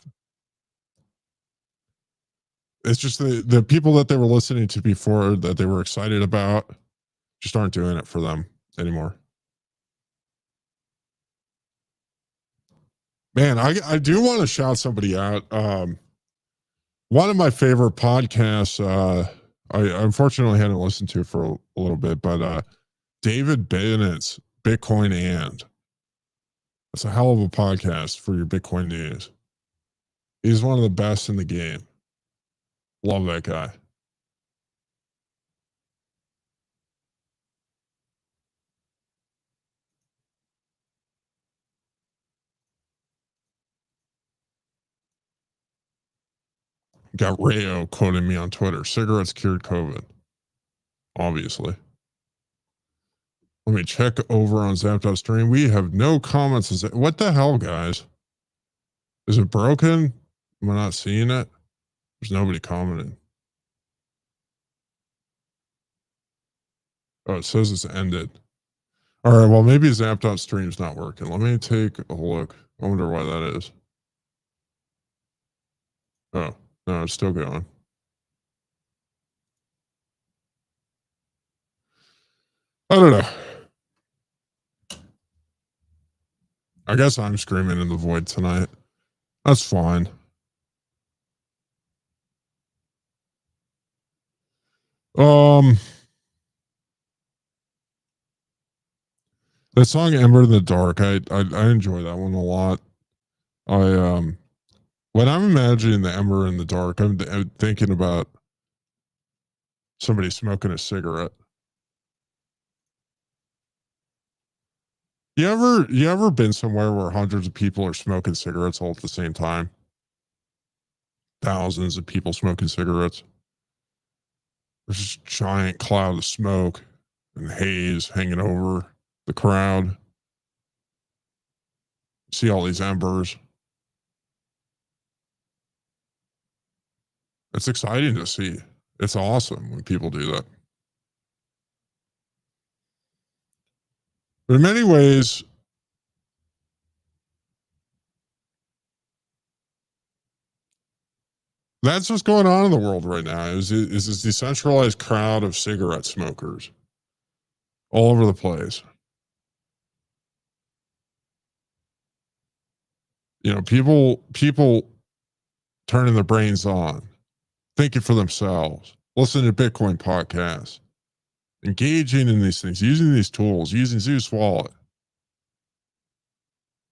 S1: It's just the people that they were listening to before that they were excited about just aren't doing it for them anymore. Man, I do want to shout somebody out. One of my favorite podcasts, I unfortunately hadn't listened to for a little bit, but David Bennett's Bitcoin And. It's a hell of a podcast for your Bitcoin news. He's one of the best in the game. Love that guy. Got Rayo quoting me on Twitter. Cigarettes cured COVID. Obviously. Let me check over on Zap.stream. We have no comments. What the hell, guys? Is it broken? Am I not seeing it? There's nobody commenting. Oh, it says it's ended. All right. Well, maybe Zap.stream's not working. Let me take a look. I wonder why that is. Oh, no, it's still going. I don't know. I guess I'm screaming in the void tonight. That's fine. That song "Ember in the Dark," I enjoy that one a lot. I when I'm imagining the Ember in the Dark, I'm thinking about somebody smoking a cigarette. You ever been somewhere where hundreds of people are smoking cigarettes all at the same time? Thousands of people smoking cigarettes. There's this giant cloud of smoke and haze hanging over the crowd. See all these embers. It's exciting to see. It's awesome when people do that. But in many ways, that's what's going on in the world right now. Is this decentralized crowd of cigarette smokers all over the place. You know, people turning their brains on, thinking for themselves, listening to Bitcoin podcasts, engaging in these things, using these tools, using Zeus Wallet,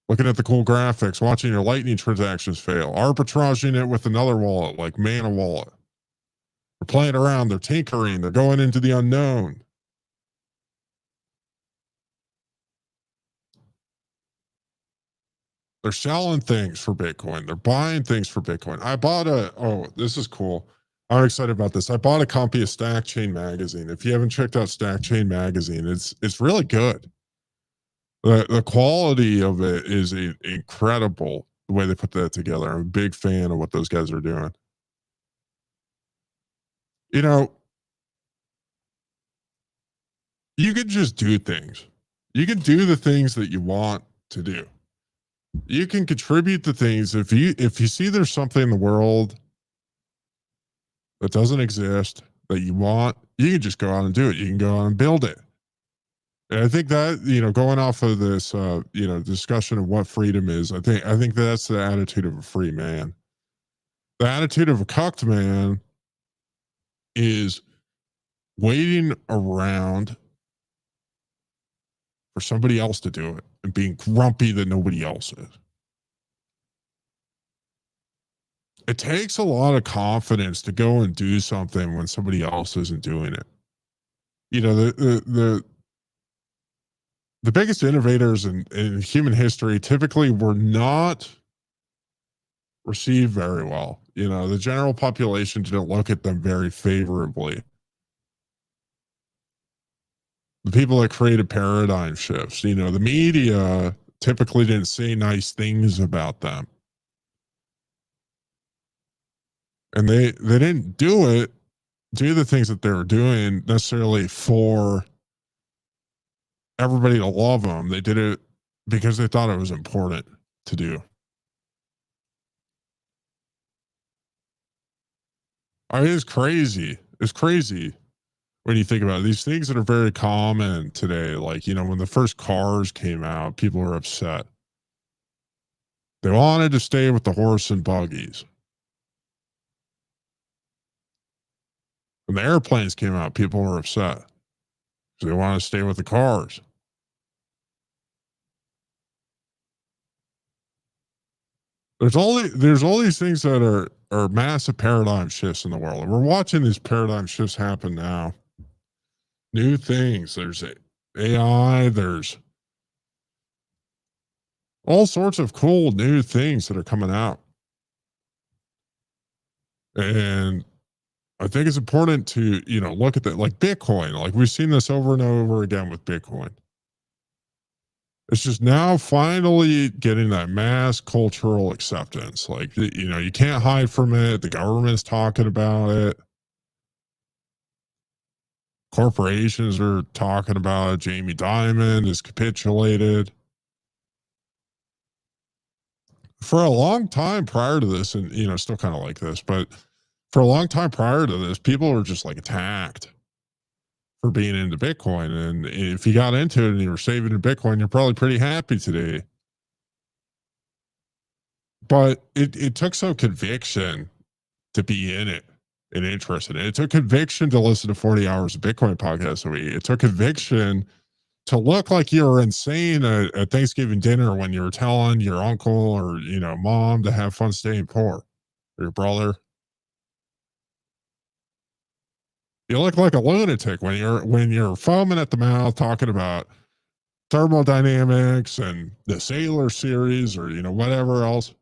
S1: looking at the cool graphics, watching your Lightning transactions fail, arbitraging it with another wallet like Mana Wallet. They're playing around, they're tinkering, they're going into the unknown. They're selling things for Bitcoin. They're buying things for Bitcoin. This is cool. I'm excited about this. I bought a copy of Stack Chain Magazine. If you haven't checked out Stack Chain Magazine, it's really good. The quality of it is incredible. The way they put that together. I'm a big fan of what those guys are doing. You know, you could just do things. You can do the things that you want to do. You can contribute to things. If you see there's something in the world that doesn't exist that you want, you can just go out and do it. You can go out and build it. And I think that, going off of this, discussion of what freedom is, I think that's the attitude of a free man. The attitude of a cucked man is waiting around for somebody else to do it and being grumpy that nobody else is. It takes a lot of confidence to go and do something when somebody else isn't doing it. The biggest innovators in human history typically were not received very well. The general population didn't look at them very favorably. The people that created paradigm shifts, the media typically didn't say nice things about them. And they didn't do the things that they were doing necessarily for everybody to love them. They did it because they thought it was important to do. I mean, it's crazy. It's crazy when you think about it. These things that are very common today, like, when the first cars came out, people were upset. They wanted to stay with the horse and buggies. When the airplanes came out, people were upset. So they wanted to stay with the cars. There's all these things that are massive paradigm shifts in the world. And we're watching these paradigm shifts happen now. New things. There's AI, there's all sorts of cool new things that are coming out. And I think it's important to, look at that, like Bitcoin. Like we've seen this over and over again with Bitcoin. It's just now finally getting that mass cultural acceptance. Like, you can't hide from it. The government's talking about it. Corporations are talking about it. Jamie Dimon has capitulated. For a long time prior to this, and still kind of like this, but for a long time prior to this, people were just like attacked for being into Bitcoin. And if you got into it and you were saving in Bitcoin, you're probably pretty happy today. But it took some conviction to be in it and interested in it. It took conviction to listen to 40 hours of Bitcoin podcasts a week. It took conviction to look like you were insane at Thanksgiving dinner when you were telling your uncle or mom to have fun staying poor, or your brother. You look like a lunatic when you're foaming at the mouth talking about thermodynamics and the Sailor series, or whatever else.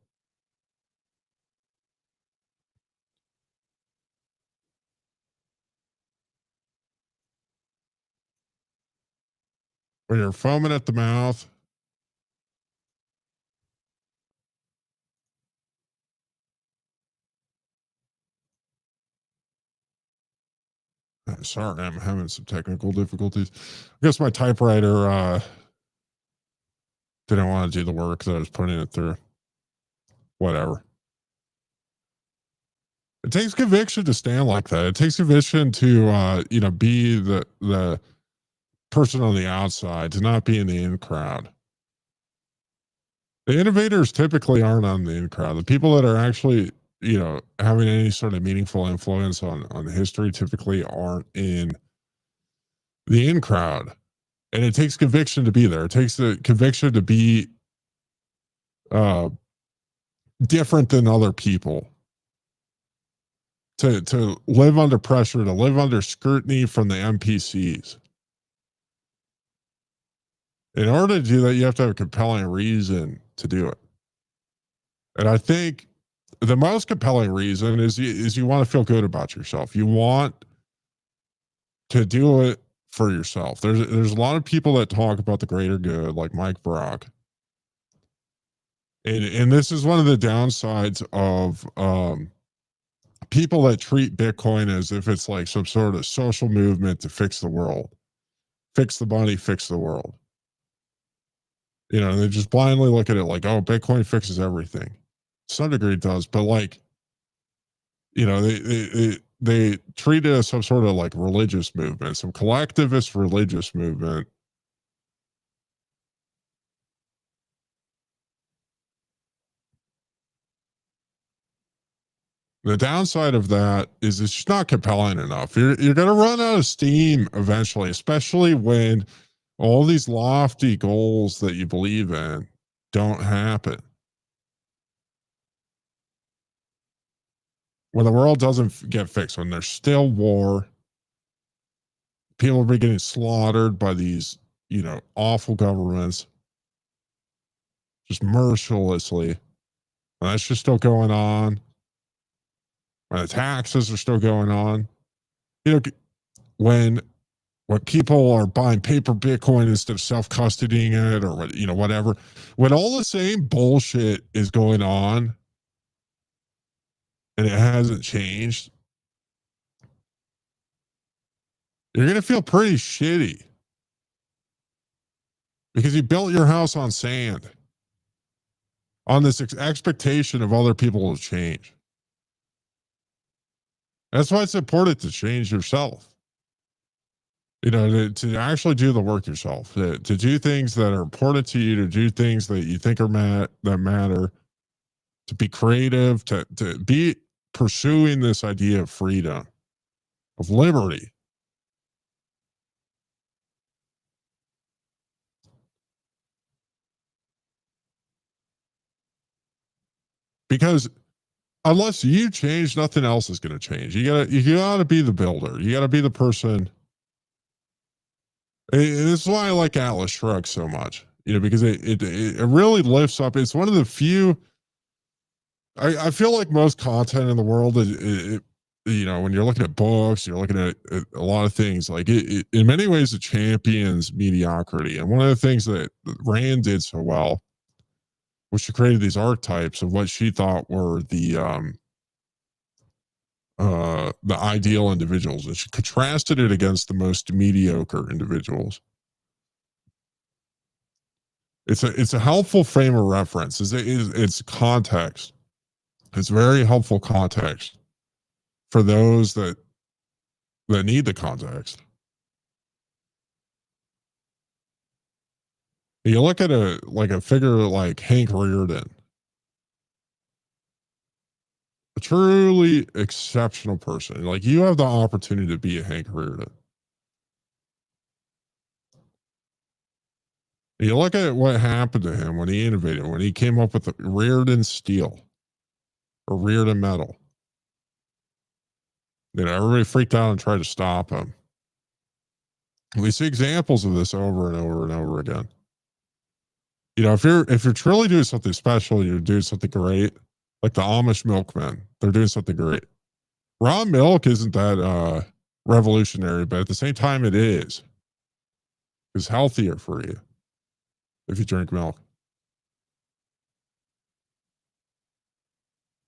S1: When you're foaming at the mouth. Sorry, I'm having some technical difficulties. I guess my typewriter didn't want to do the work that I was putting it through. Whatever. It takes conviction to stand like that. It takes conviction to be the person on the outside, to not be in the in crowd. The innovators typically aren't on the in crowd. The people that are actually, having any sort of meaningful influence on history typically aren't in the in crowd. And it takes conviction to be there. It takes the conviction to be uh different than other people. To live under pressure, to live under scrutiny from the NPCs. In order to do that, you have to have a compelling reason to do it. And I think the most compelling reason is you want to feel good about yourself. You want to do it for yourself. There's a lot of people that talk about the greater good, like Mike Brock. And this is one of the downsides of people that treat Bitcoin as if it's like some sort of social movement to fix the world, fix the money, fix the world. They just blindly look at it like, oh, Bitcoin fixes everything. To some degree it does, but like, they treat it as some sort of like religious movement, some collectivist religious movement. The downside of that is it's just not compelling enough. You're going to run out of steam eventually, especially when all these lofty goals that you believe in don't happen. When the world doesn't get fixed, when there's still war, people are getting slaughtered by these, awful governments, just mercilessly. And that's just still going on. When the taxes are still going on. When people are buying paper Bitcoin instead of self-custodying it, or whatever. When all the same bullshit is going on and it hasn't changed, you're going to feel pretty shitty because you built your house on sand, on this expectation of other people to change. That's why it's important to change yourself. To actually do the work yourself, to do things that are important to you, to do things that you think are that matter, to be creative, to be pursuing this idea of freedom, of liberty. Because unless you change, nothing else is going to change. You gotta be the builder. You gotta be the person. This is why I like Atlas Shrugged so much, because it really lifts up. It's one of the few. I feel like most content in the world is, when you're looking at books, you're looking at a lot of things. Like it in many ways, it champions mediocrity. And one of the things that Rand did so well was she created these archetypes of what she thought were the the ideal individuals, and she contrasted it against the most mediocre individuals. It's a helpful frame of reference. It's context. It's very helpful context for those that need the context. You look at a figure like Hank Reardon, a truly exceptional person. Like, you have the opportunity to be a Hank Reardon. You look at what happened to him when he innovated, when he came up with the Reardon steel or Reardon metal. Everybody freaked out and tried to stop him. We see examples of this over and over and over again. If you're truly doing something special, you're doing something great, like the Amish milkmen, they're doing something great. Raw milk isn't that revolutionary, but at the same time, it is. It's healthier for you if you drink milk.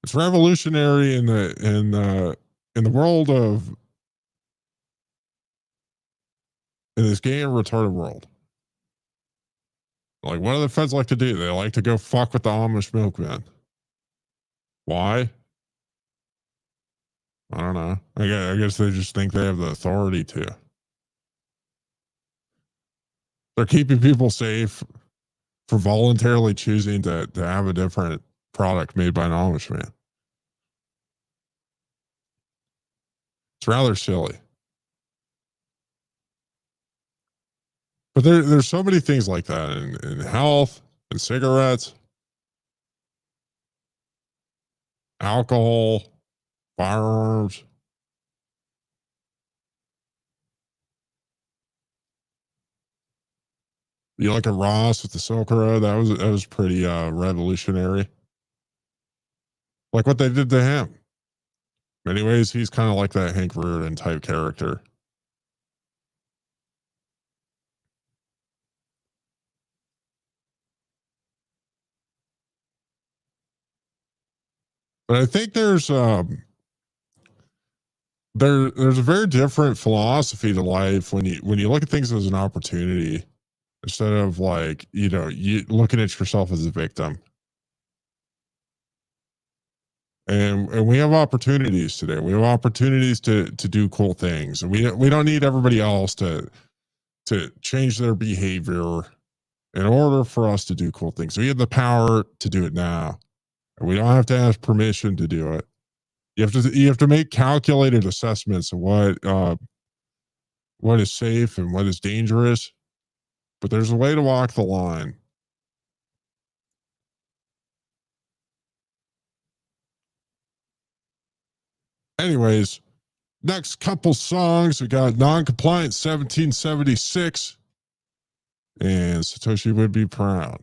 S1: It's revolutionary in the world of, in this gay and retarded world. Like, what do the feds like to do? They like to go fuck with the Amish milkmen. Why? I don't know. I guess they just think they have the authority to. They're keeping people safe for voluntarily choosing to have a different product made by an Amish man. It's rather silly. But there's so many things like that in health, in cigarettes, alcohol, firearms. You look at Ross with the Silk Road, that was pretty revolutionary. Like what they did to him. In many ways, he's kind of like that Hank Reardon type character. But I think there's a very different philosophy to life when you look at things as an opportunity instead of like, you looking at yourself as a victim. And we have opportunities today. We have opportunities to do cool things, and we don't need everybody else to change their behavior in order for us to do cool things. We have the power to do it now. We don't have to ask permission to do it. You have to make calculated assessments of what is safe and what is dangerous. But there's a way to walk the line. Anyways, next couple songs, we got Non-Compliant 1776 and Satoshi Would Be Proud.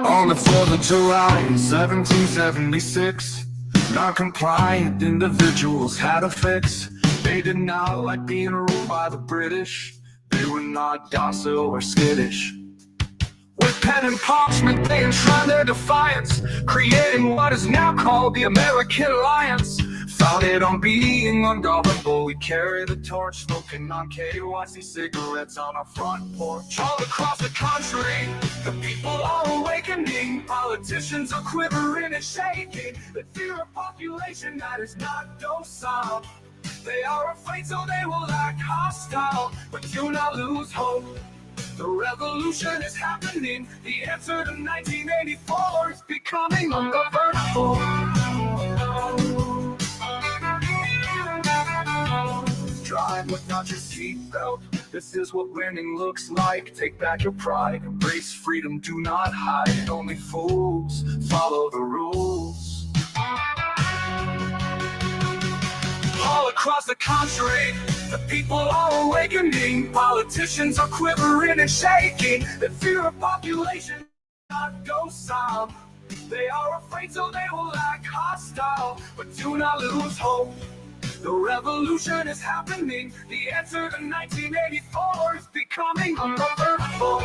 S2: On the 4th of July, 1776, non-compliant individuals had a fix. They did not like being ruled by the British. They were not docile or skittish. With pen and parchment, they enshrined their defiance, creating what is now called the American Alliance. Founded on being ungovernable, we carry the torch, smoking on KYC cigarettes on our front porch. All across the country, the people are awakening. Politicians are quivering and shaking. They fear a population that is not docile. They are afraid, so they will act hostile. But do not lose hope. The revolution is happening. The answer to 1984 is becoming ungovernable. Drive with not your seatbelt. This is what winning looks like. Take back your pride. Embrace freedom. Do not hide. Only fools follow the rules. All across the country, the people are awakening. Politicians are quivering and shaking. They fear a population not docile. They are afraid, so they will act hostile. But do not lose hope. The revolution is happening. The answer to 1984 is becoming ungovernable.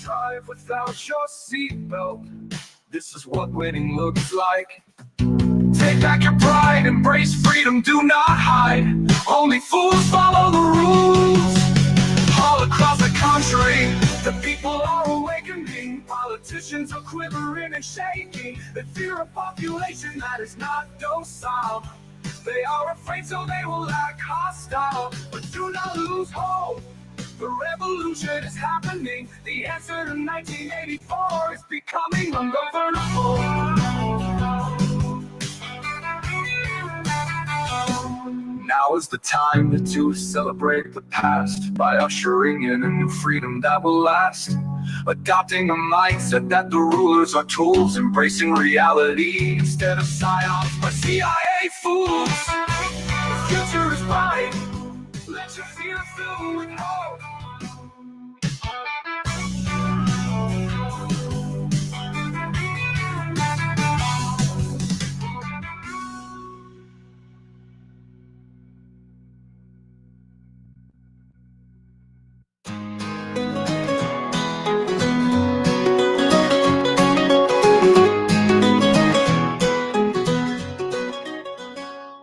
S2: drive without your seatbelt. This is what winning looks like. Take back your pride, embrace freedom, do not hide. Only fools follow the rules. All across the country, the people are awakening. Politicians are quivering and shaking. They fear a population that is not docile. They are afraid, so they will act hostile. But do not lose hope. The revolution is happening. The answer to 1984 is becoming ungovernable. Now is the time to celebrate the past by ushering in a new freedom that will last. Adopting a mindset that the rulers are tools, embracing reality instead of psyops by CIA fools. The future is bright. Let your fear fill with hope.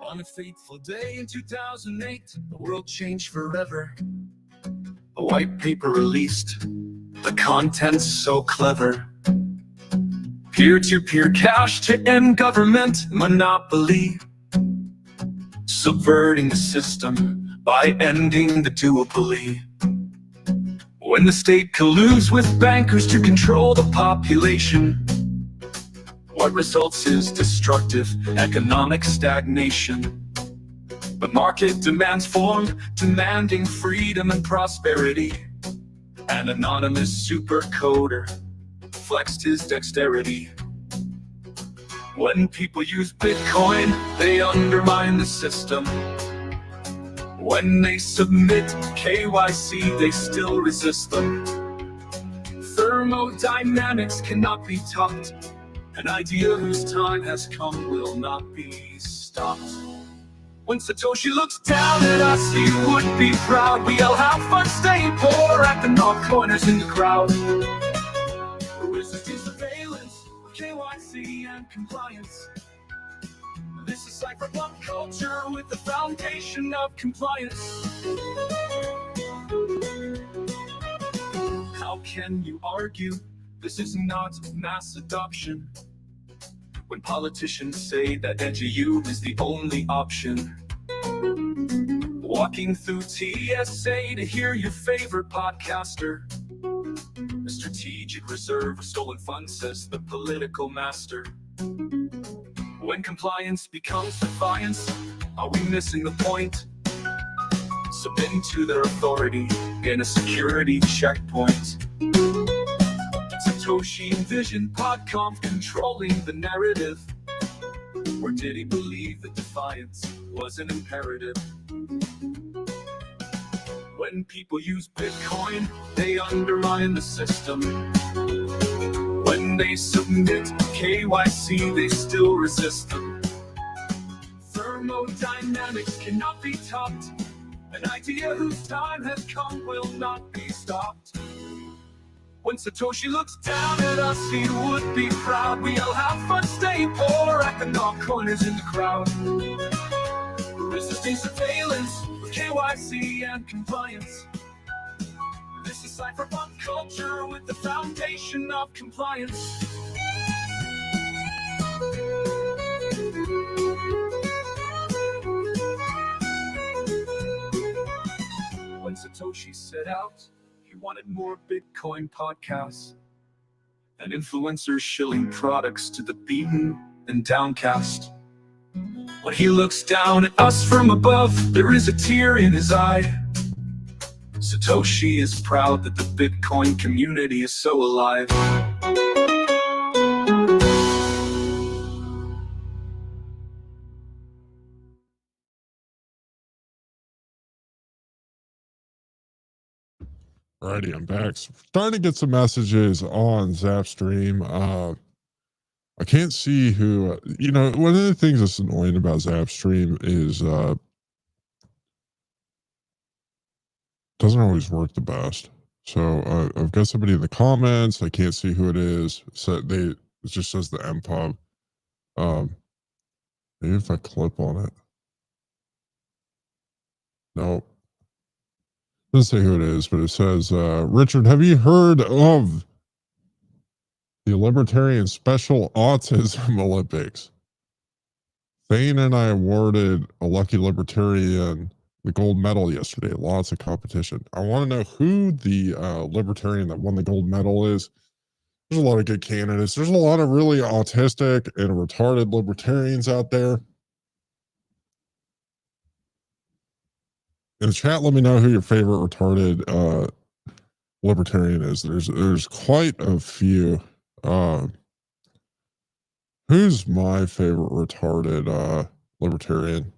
S2: On a fateful day in 2008, the world changed forever. A white paper released, the content's so clever. Peer-to-peer cash to end government monopoly. Subverting the system by ending the duopoly. When the state colludes with bankers to control the population, what results is destructive economic stagnation. The market demands form, demanding freedom and prosperity. An anonymous supercoder flexed his dexterity. When people use Bitcoin, they undermine the system. When they submit KYC, they still resist them. Thermodynamics cannot be taught. An idea whose time has come will not be stopped. When Satoshi looks down at us, he would be proud. We all have fun staying poor, acting all corners in the crowd. Resisting surveillance, KYC and compliance. This is cypherpunk culture with the foundation of compliance. How can you argue? This is not mass adoption. When politicians say that NGU is the only option. Walking through TSA to hear your favorite podcaster. A strategic reserve of stolen funds, says the political master. When compliance becomes defiance, are we missing the point? Submitting to their authority in a security checkpoint. Satoshi envisioned PodConf controlling the narrative. Or did he believe that defiance was an imperative? When people use Bitcoin, they undermine the system. When they submit KYC, they still resist them. Thermodynamics cannot be taught. An idea whose time has come will not be stopped. When Satoshi looks down at us, he would be proud. We all have fun staying poor, acting all corners in the crowd. Resisting surveillance with KYC and compliance. This is cypherpunk culture with the foundation of compliance. When Satoshi set out, he wanted more Bitcoin podcasts and influencers shilling products to the beaten and downcast. When he looks down at us from above, there is a tear in his eye. Satoshi is proud that the Bitcoin community is so alive.
S1: Alrighty, I'm back. So starting to get some messages on Zapstream. I can't see who, one of the things that's annoying about Zapstream is doesn't always work the best. So I've got somebody in the comments. I can't see who it is. So it just says the MPub. Maybe if I clip on it. No, doesn't say who it is, but it says, Richard, have you heard of the Libertarian Special Autism Olympics? Thane and I awarded a lucky libertarian the gold medal yesterday. Lots of competition. I want to know who the libertarian that won the gold medal is. There's a lot of good candidates. There's a lot of really autistic and retarded libertarians out there. In the chat, let me know who your favorite retarded libertarian is. There's quite a few. Who's my favorite retarded libertarian?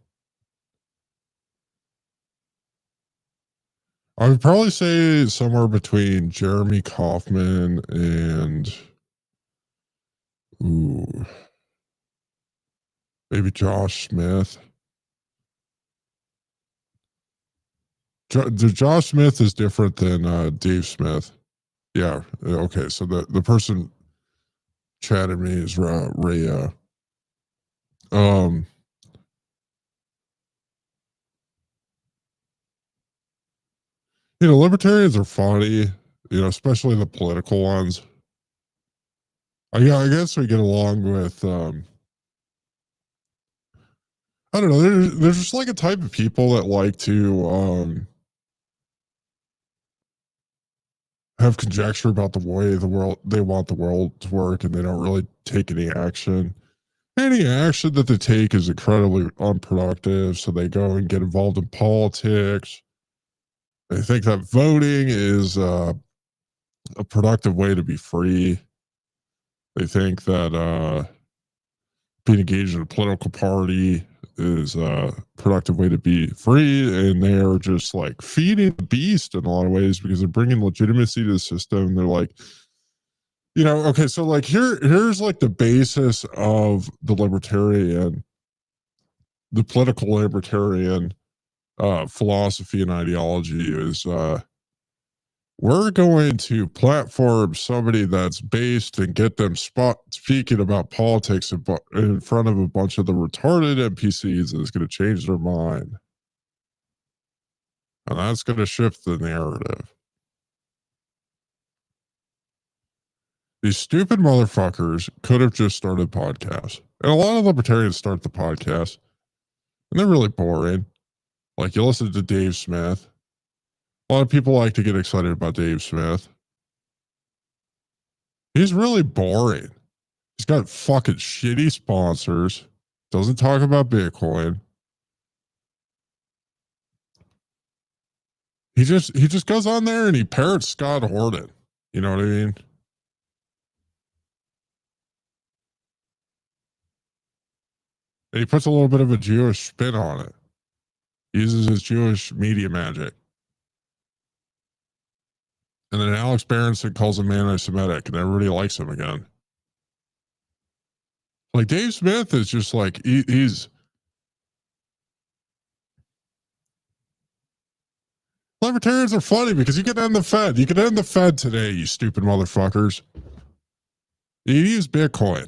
S1: I would probably say somewhere between Jeremy Kaufman and maybe Josh Smith. Josh Smith is different than Dave Smith. Yeah. Okay. So the person chatted me is Ray. Libertarians are funny, especially the political ones. I guess we get along with, I don't know. There's just like a type of people that like to, have conjecture about the way they want the world to work, and they don't really take any action. Any action that they take is incredibly unproductive. So they go and get involved in politics. They think that voting is a productive way to be free. They think that being engaged in a political party is a productive way to be free, and they're just like feeding the beast in a lot of ways because they're bringing legitimacy to the system. They're like, okay, so like here's like the basis of the political libertarian philosophy and ideology is we're going to platform somebody that's based and get them speaking about politics in front of a bunch of the retarded NPCs, and it's going to change their mind. And that's going to shift the narrative. These stupid motherfuckers could have just started podcasts. And a lot of libertarians start the podcast, and they're really boring. Like, you listen to Dave Smith. A lot of people like to get excited about Dave Smith. He's really boring. He's got fucking shitty sponsors. Doesn't talk about Bitcoin. He just goes on there and he parrots Scott Horton. You know what I mean? And he puts a little bit of a Jewish spin on it. He uses his Jewish media magic. And then Alex Berenson calls him anti-Semitic, and everybody likes him again. Like, Dave Smith is just like, he's... Libertarians are funny because you can end the Fed. You can end the Fed today, you stupid motherfuckers. You use Bitcoin.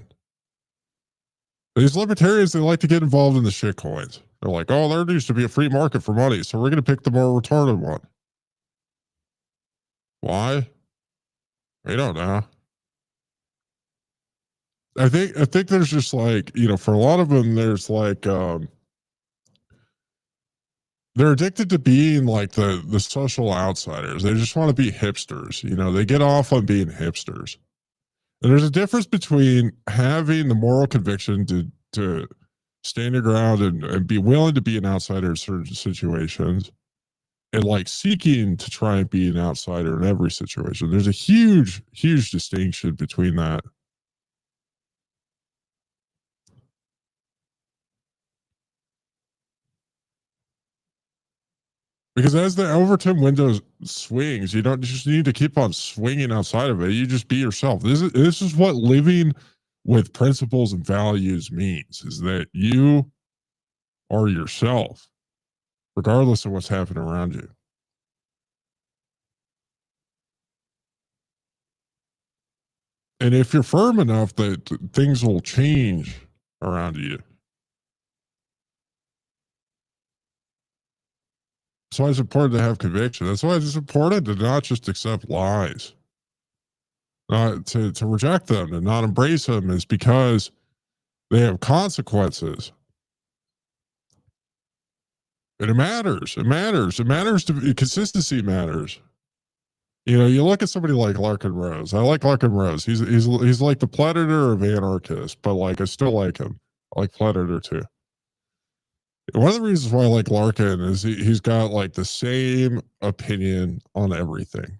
S1: These libertarians, they like to get involved in the shit coins. They're like, oh, there needs to be a free market for money, so we're going to pick the more retarded one. Why? I don't know. I think there's just like, for a lot of them, there's like, they're addicted to being like the social outsiders. They just want to be hipsters. They get off on being hipsters. And there's a difference between having the moral conviction to stand your ground and be willing to be an outsider in certain situations, and like seeking to try and be an outsider in every situation. There's a huge, huge distinction between that. Because as the Overton window swings, you don't just need to keep on swinging outside of it. You just be yourself. This is what living with principles and values means, is that you are yourself, regardless of what's happening around you. And if you're firm enough, that things will change around you. That's why it's important to have conviction. That's why it's important to not just accept lies, not to reject them and not embrace them, is because they have consequences. And it matters. It matters. It matters to consistency matters. You know, you look at somebody like Larkin Rose. I like Larkin Rose. He's like the Predator of anarchists, but like I still like him. I like Predator too. One of the reasons why I like Larkin is he's got like the same opinion on everything.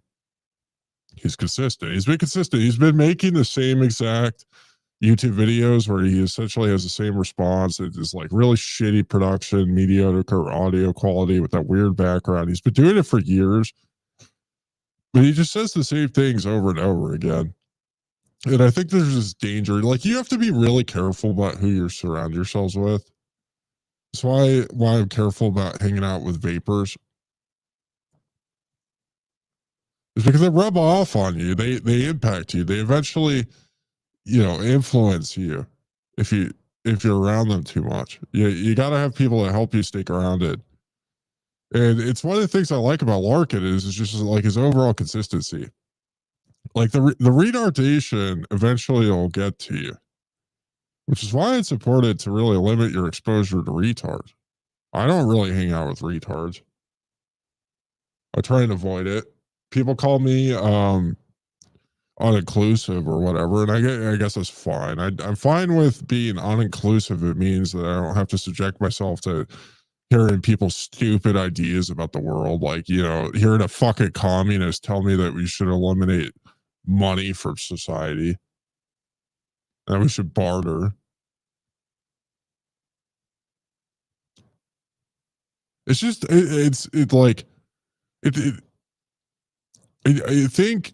S1: He's consistent. He's been consistent. He's been making the same exact YouTube videos where he essentially has the same response. It is like really shitty production, mediocre audio quality with that weird background. He's been doing it for years, but he just says the same things over and over again. And I think there's this danger. Like, you have to be really careful about who you surround yourselves with. That's why I'm careful about hanging out with vapors. It's because they rub off on you. They impact you. They eventually, influence you if you're around them too much. You got to have people that help you stay grounded. And it's one of the things I like about Larkin is just like his overall consistency. Like the retardation eventually will get to you, which is why it's important to really limit your exposure to retards. I don't really hang out with retards. I try and avoid it. People call me uninclusive or whatever, and I guess that's fine. I'm fine with being uninclusive. It means that I don't have to subject myself to hearing people's stupid ideas about the world. Like, hearing a fucking communist tell me that we should eliminate money from society and we should barter. It's just I think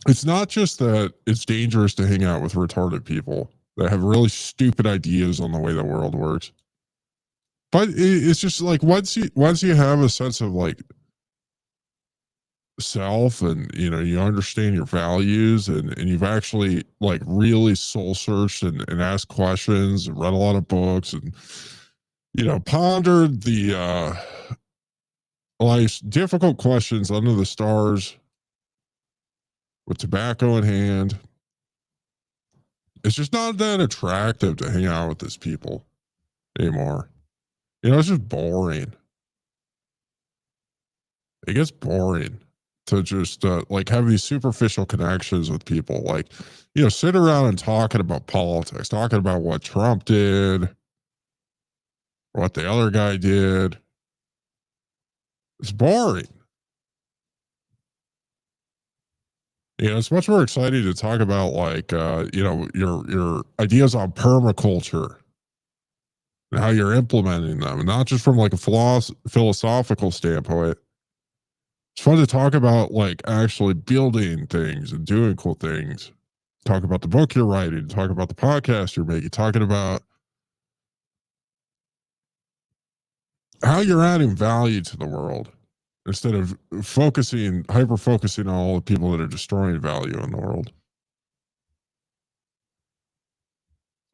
S1: it's not just that it's dangerous to hang out with retarded people that have really stupid ideas on the way the world works, but it's just like once you have a sense of like self, and you understand your values, and you've actually like really soul searched and asked questions and read a lot of books, and pondered the life's difficult questions under the stars with tobacco in hand. It's just not that attractive to hang out with these people anymore. It's just boring. It gets boring to just like have these superficial connections with people. Like, sit around and talking about politics, talking about what Trump did, what the other guy did. It's boring. It's much more exciting to talk about like your ideas on permaculture and how you're implementing them, and not just from like a philosophical standpoint. It's fun to talk about like actually building things and doing cool things. Talk about the book you're writing, talk about the podcast you're making, talking about how you're adding value to the world instead of hyper focusing on all the people that are destroying value in the world.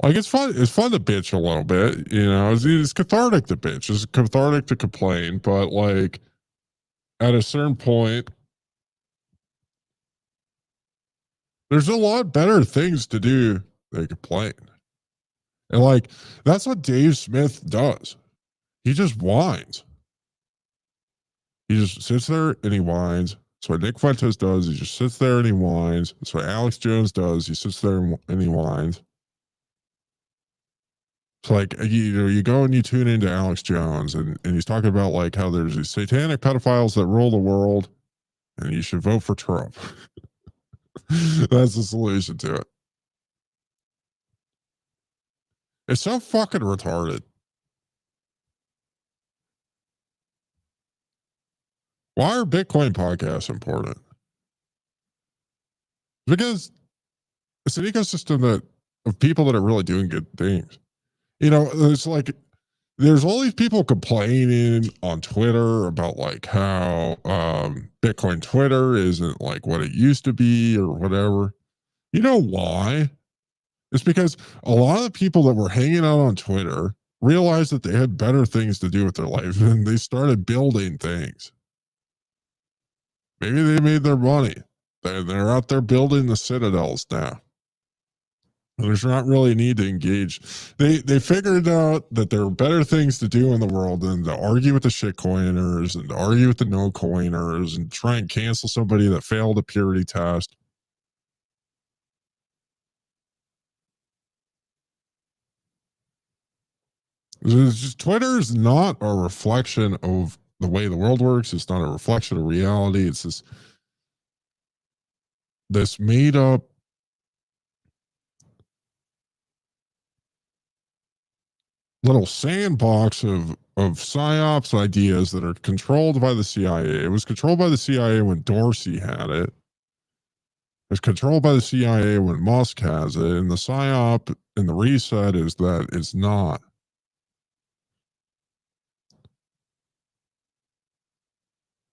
S1: Like, it's fun to bitch a little bit, it's cathartic to bitch, it's cathartic to complain, but like at a certain point, there's a lot better things to do than complain. And like, that's what Dave Smith does. He just whines. He just sits there and he whines. That's what Nick Fuentes does. He just sits there and he whines. That's what Alex Jones does. He sits there and he whines. It's like, you go and you tune into Alex Jones, and he's talking about like how there's these satanic pedophiles that rule the world and you should vote for Trump. That's the solution to it. It's so fucking retarded. Why are Bitcoin podcasts important? Because it's an ecosystem of people that are really doing good things. It's like there's all these people complaining on Twitter about like how Bitcoin Twitter isn't like what it used to be or whatever. You know why? It's because a lot of the people that were hanging out on Twitter realized that they had better things to do with their life and they started building things. Maybe they made their money. They're out there building the citadels now. There's not really a need to engage. They figured out that there are better things to do in the world than to argue with the shitcoiners and to argue with the no coiners and try and cancel somebody that failed a purity test. It's just, Twitter is not a reflection of the way the world works. It's not a reflection of reality. It's this made up little sandbox of psyops ideas that are controlled by the CIA. It was controlled by the CIA when Dorsey had it. It's controlled by the CIA when Musk has it, and the psyop and the reset is that it's not.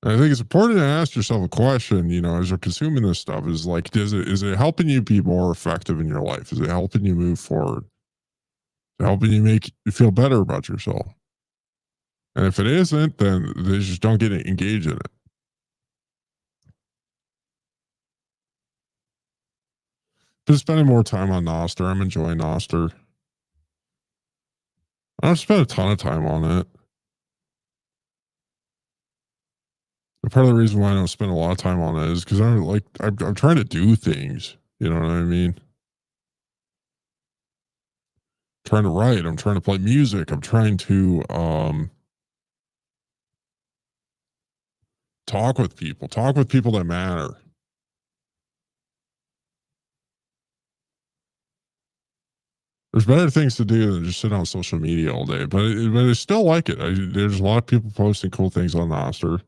S1: And I think it's important to ask yourself a question, you know, as you're consuming this stuff, is like, is it helping you be more effective in your life? Is it helping you move forward? Is it helping you make you feel better about yourself? And if it isn't, then they just don't get engaged in it. Been spending more time on Noster. I'm enjoying Noster. I don't spend a ton of time on it. Part of the reason why I don't spend a lot of time on it is because I'm trying to do things. You know what I mean? I'm trying to write. I'm trying to play music. I'm trying to talk with people that matter. There's better things to do than just sit on social media all day, but I still like it. There's a lot of people posting cool things on Noster.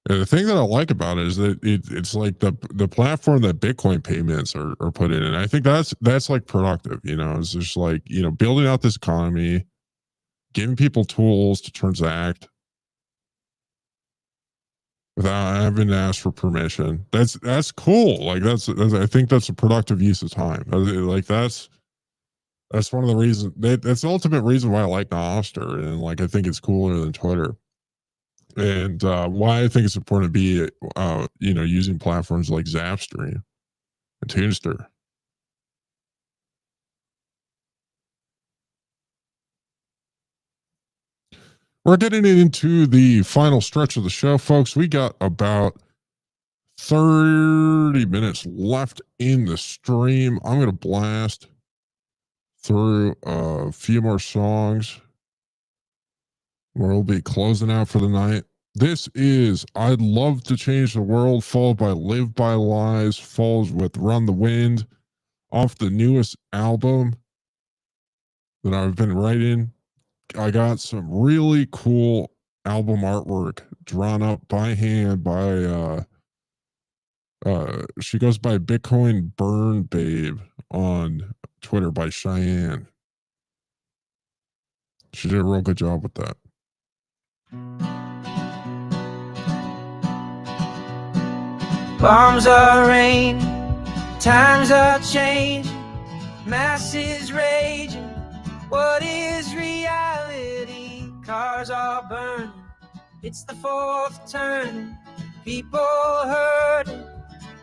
S1: And the thing that I like about it is that it's like the platform that Bitcoin payments are put in. And I think that's like productive, you know, it's just like, you know, building out this economy, giving people tools to transact without having to ask for permission. That's cool. Like that's I think that's a productive use of time. Like that's one of the reasons that's the ultimate reason why I like Nostr. And like I think it's cooler than Twitter. And why I think it's important to be, you know, using platforms like Zapstream and Toonster. We're getting into the final stretch of the show, folks. We got about 30 minutes left in the stream. I'm going to blast through a few more songs. We'll be closing out for the night. This is I'd Love to Change the World, followed by Live by Lies, follows with Run the Wind, off the newest album that I've been writing. I got some really cool album artwork drawn up by hand by she goes by Bitcoin Burn Babe on Twitter, by Cheyenne. She did a real good job with that.
S2: Bombs are raining, times are changing, masses raging. What is reality? Cars are burning, it's the fourth turning, people hurting.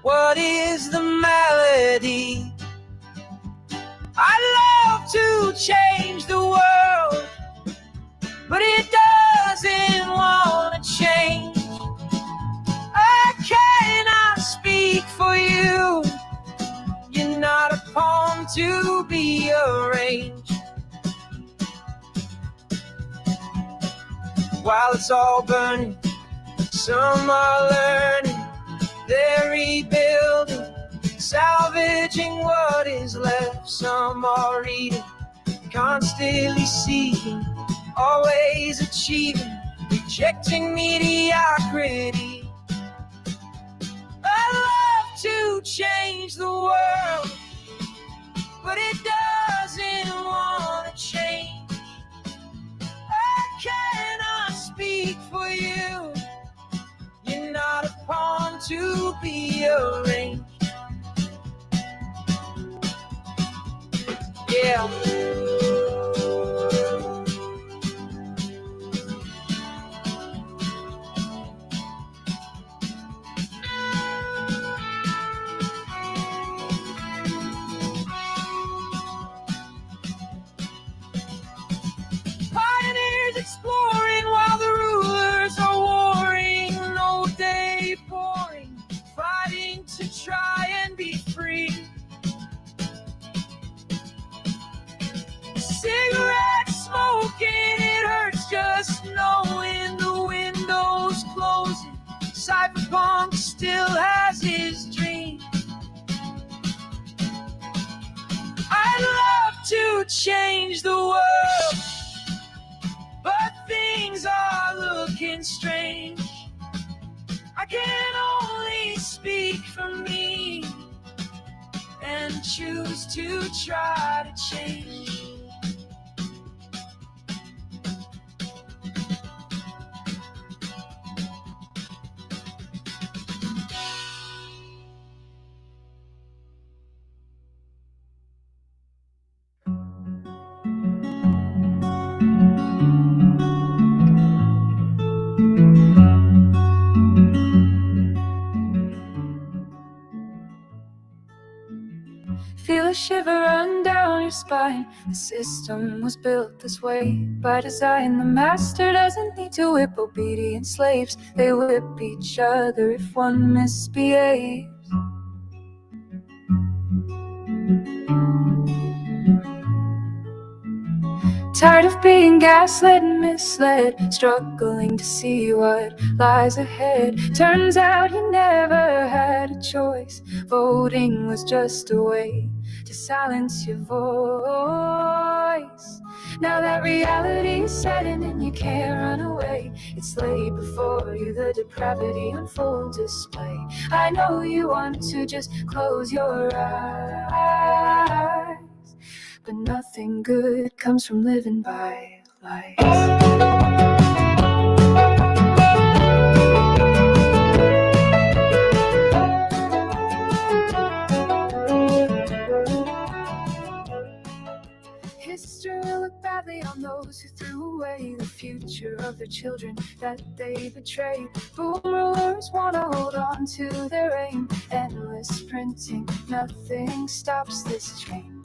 S2: What is the malady? I'd love to change the world, but it doesn't want to change. I cannot speak for you. You're not a pawn to be arranged. While it's all burning, some are learning, they're rebuilding, salvaging what is left. Some are reading, constantly seeking, always achieving, rejecting mediocrity. I love to change the world, but it doesn't want to change. I cannot speak for you. You're not a pawn to be arranged. yeah. Pioneers exploring while the rulers are warring, no day pouring, fighting to try and be free. Cigarette smoking, it hurts just knowing the window's closing. Cyberpunk still has his dream. I'd love to change the world, but things are looking strange. I can only speak for me and choose to try to change. Feel a shiver run down your spine. The system was built this way by design. The master doesn't need to whip obedient slaves. They whip each other if one misbehaves. Tired of being gaslit and misled, struggling to see what lies ahead. Turns out you never had a choice. Voting was just a way to silence your voice. Now that reality is setting and you can't run away. It's laid before you, the depravity on full display. I know you want to just close your eyes, but nothing good comes from living by lies. History will look badly on those who threw away the future of their children that they betrayed. Boom rulers want to hold on to their aim. Endless printing, nothing stops this train.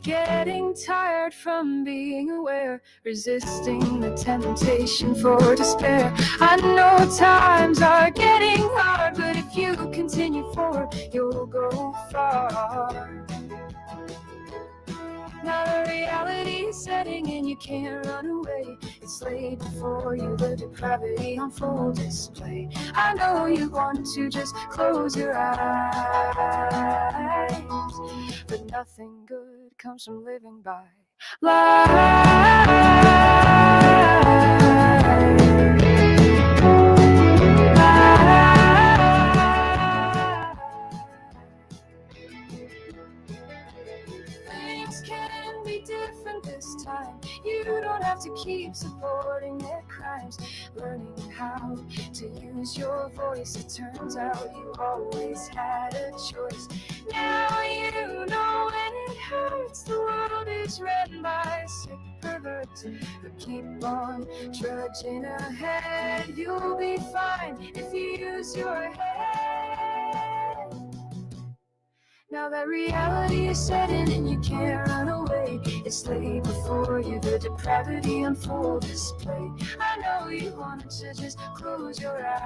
S2: Getting tired from being aware, resisting the temptation for despair. I know times are getting hard, but if you continue forward, you'll go far. Now the reality is setting and you can't run away. It's laid before you, the depravity on full display. I know you want to just close your eyes, but nothing good comes from living by lies. Things can be different this time. You don't have to keep supporting their crimes. Learning how to use your voice. It turns out you always had a choice. Now you know when it hurts. The world is run by sick perverts who keep on trudging ahead. You'll be fine if you use your head. Now that reality is setting and you can't run away. It's laid before you, the depravity on full display. I know you wanted to just close your eyes.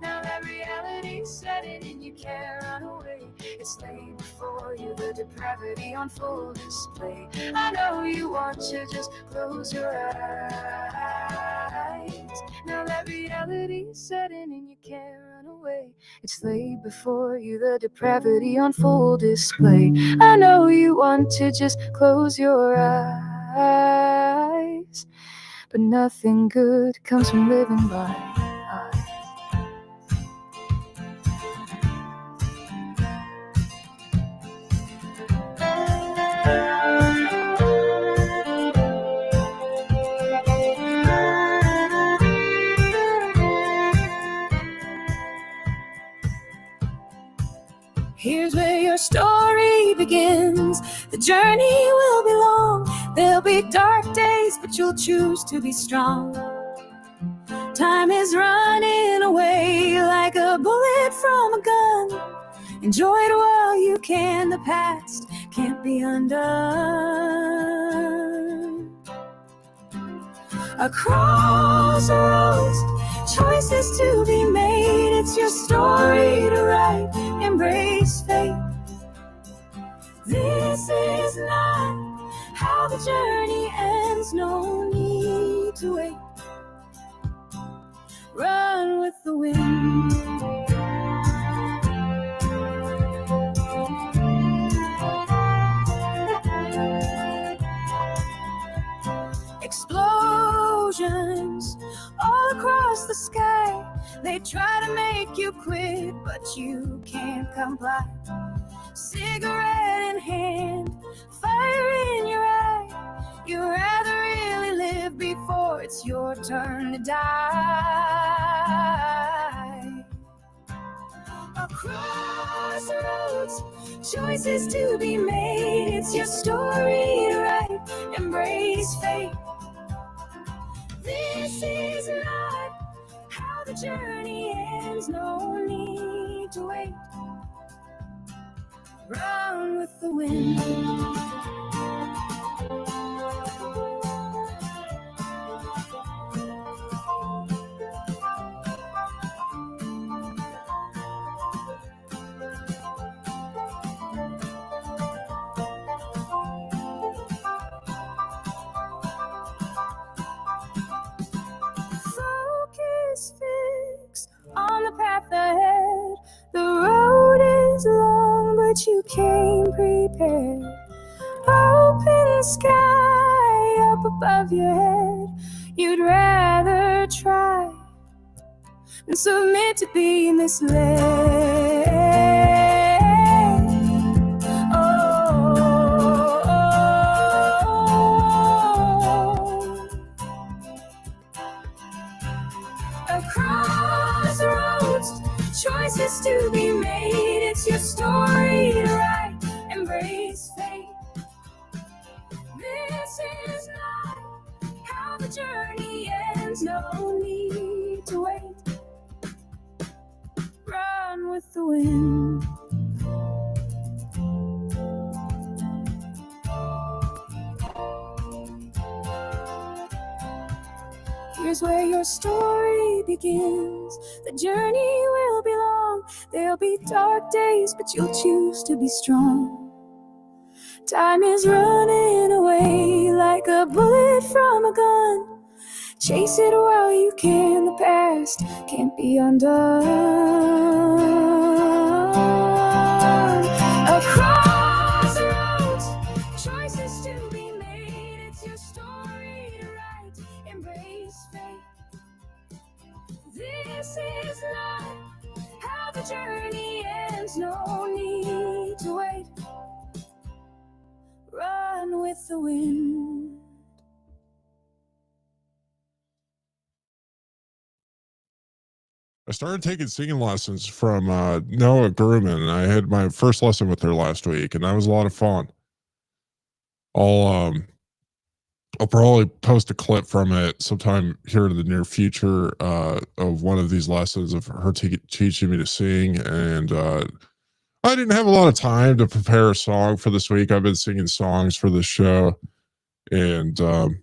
S2: Now that reality is setting and you can't run away. It's laid before you, the depravity on full display. I know you want to just close your eyes. Now that reality is setting and you can't run away. It's laid before you, the depravity on full display. I know you want to just close your eyes, but nothing good comes from living by lies. Here's where your story begins. The journey will be long. There'll be dark days, but you'll choose to be strong. Time is running away like a bullet from a gun. Enjoy it while you can. The past can't be undone. Across the roads, choices to be made. It's your story to write. Embrace fate. This is not how the journey ends. No need to wait. Run with the wind. Explosions all across the sky. They try to make you quit, but you can't comply. Cigarette in hand, fire in your eye. You'd rather really live before it's your turn to die. Across the roads, choices to be made. It's your story to write. Embrace fate. This is not how the journey ends. No need to wait. Run with the wind. Focus fix on the path ahead. The road is long, but you came prepared. Open sky up above your head. You'd rather try than submit to be misled. Across the roads, choices to be made. It's your story to write. Embrace fate. This is not how the journey ends. No need to wait. Run with the wind. Here's where your story begins. The journey will be long. There'll be dark days, but you'll choose to be strong. Time is running away like a bullet from a gun. Chase it while you can. The past can't be undone. Across the roads, choices to be made. It's your story to write. Embrace fate. This is not how the journey ends. No need to wait. Run with the wind.
S1: I started taking singing lessons from Noah Grumman. I had my first lesson with her last week, and that was a lot of fun. I'll probably post a clip from it sometime here in the near future of one of these lessons of her teaching me to sing. And I didn't have a lot of time to prepare a song for this week. I've been singing songs for this show, and I'll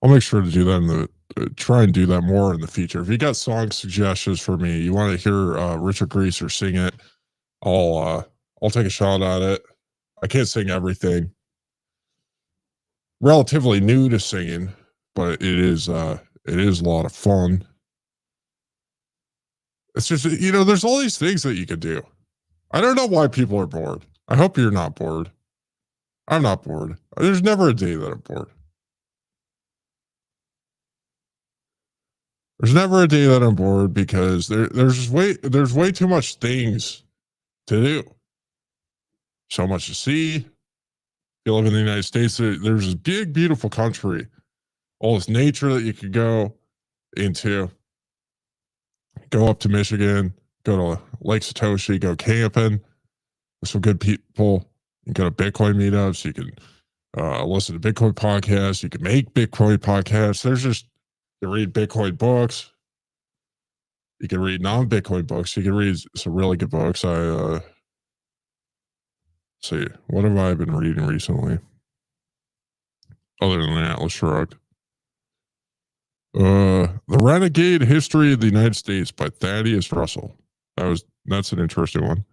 S1: make sure to do that in the try and do that more in the future. If you got song suggestions for me, you want to hear Richard Greaser sing it, I'll take a shot at it. I can't sing everything. Relatively new to singing, but it is a lot of fun. It's just, there's all these things that you could do. I don't know why people are bored. I hope you're not bored. I'm not bored. There's never a day that I'm bored. There's never a day that I'm bored because there's way too much things to do. So much to see. If you live in the United States, there's this big, beautiful country. All this nature that you could go into. Go up to Michigan, go to Lake Satoshi, go camping with some good people. You go to Bitcoin meetups. You can listen to Bitcoin podcasts. You can make Bitcoin podcasts. There's just, you read Bitcoin books. You can read non-Bitcoin books. You can read some really good books. See, what have I been reading recently? Other than Atlas Shrugged. The Renegade History of the United States by Thaddeus Russell. That's an interesting one.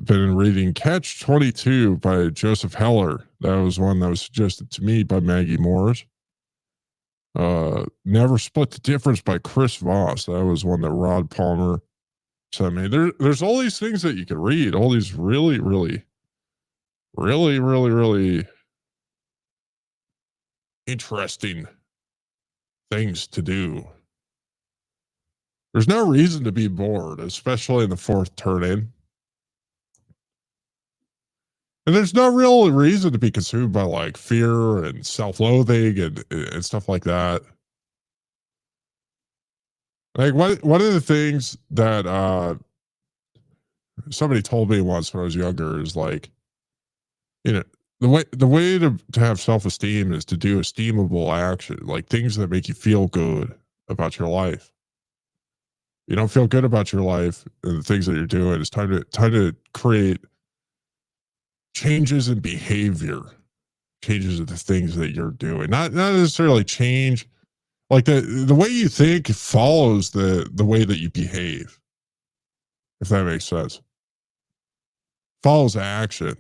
S1: Been reading Catch 22 by Joseph Heller. That was one that was suggested to me by Maggie Morris. Never Split the Difference by Chris Voss. That was one that Rod Palmer sent me. There's all these things that you can read, all these really, really, really, really, really interesting things to do. There's no reason to be bored, especially in the fourth turn in. And there's no real reason to be consumed by like fear and self-loathing and stuff like that. Like one of the things that somebody told me once when I was younger is like, you know, the way to have self-esteem is to do esteemable action, like things that make you feel good about your life. You don't feel good about your life and the things that you're doing. It's time to create changes in behavior, changes in the things that you're doing. Not necessarily change, like the way you think follows the way that you behave, if that makes sense. Follows action.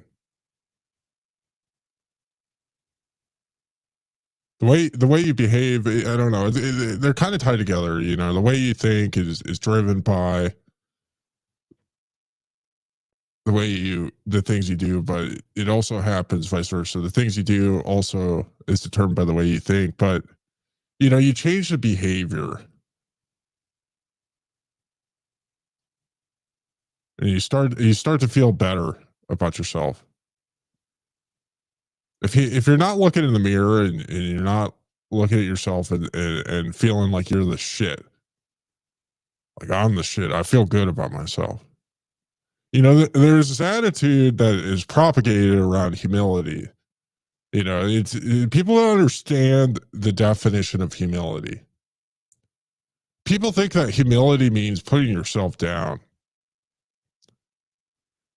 S1: The way you behave, I don't know. They're kind of tied together. You know, the way you think is driven by the things you do, but it also happens vice versa. The things you do also is determined by the way you think. But you know, you change the behavior, and you start to feel better about yourself. If you're not looking in the mirror and you're not looking at yourself and feeling like you're the shit, like I'm the shit, I feel good about myself. You know, there's this attitude that is propagated around humility. You know, people don't understand the definition of humility. People think that humility means putting yourself down.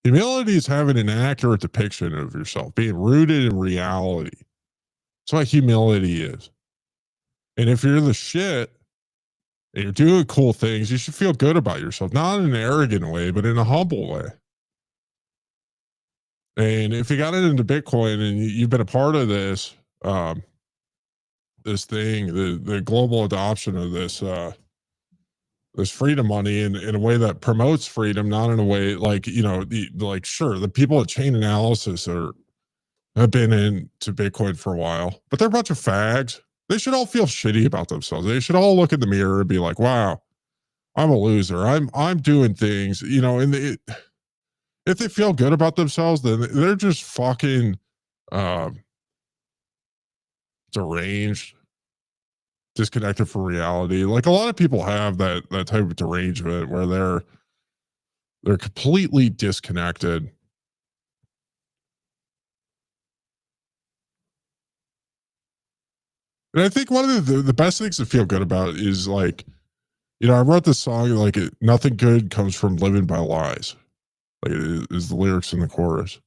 S1: Humility is having an accurate depiction of yourself, being rooted in reality. That's what humility is. And if you're the shit and you're doing cool things, you should feel good about yourself, not in an arrogant way, but in a humble way. And if you got it into Bitcoin and you've been a part of this, this thing, the global adoption of this freedom money in a way that promotes freedom, not in a way like, you know, like, sure, the people at Chain Analysis have been into Bitcoin for a while, but they're a bunch of fags. They should all feel shitty about themselves. They should all look in the mirror and be like, wow, I'm a loser. I'm doing things, you know, and if they feel good about themselves, then they're just fucking deranged, disconnected from reality. Like a lot of people have that type of derangement where they're completely disconnected. And I think one of the best things to feel good about is like, you know, I wrote this song like nothing good comes from living by lies. Like it is the lyrics in the chorus.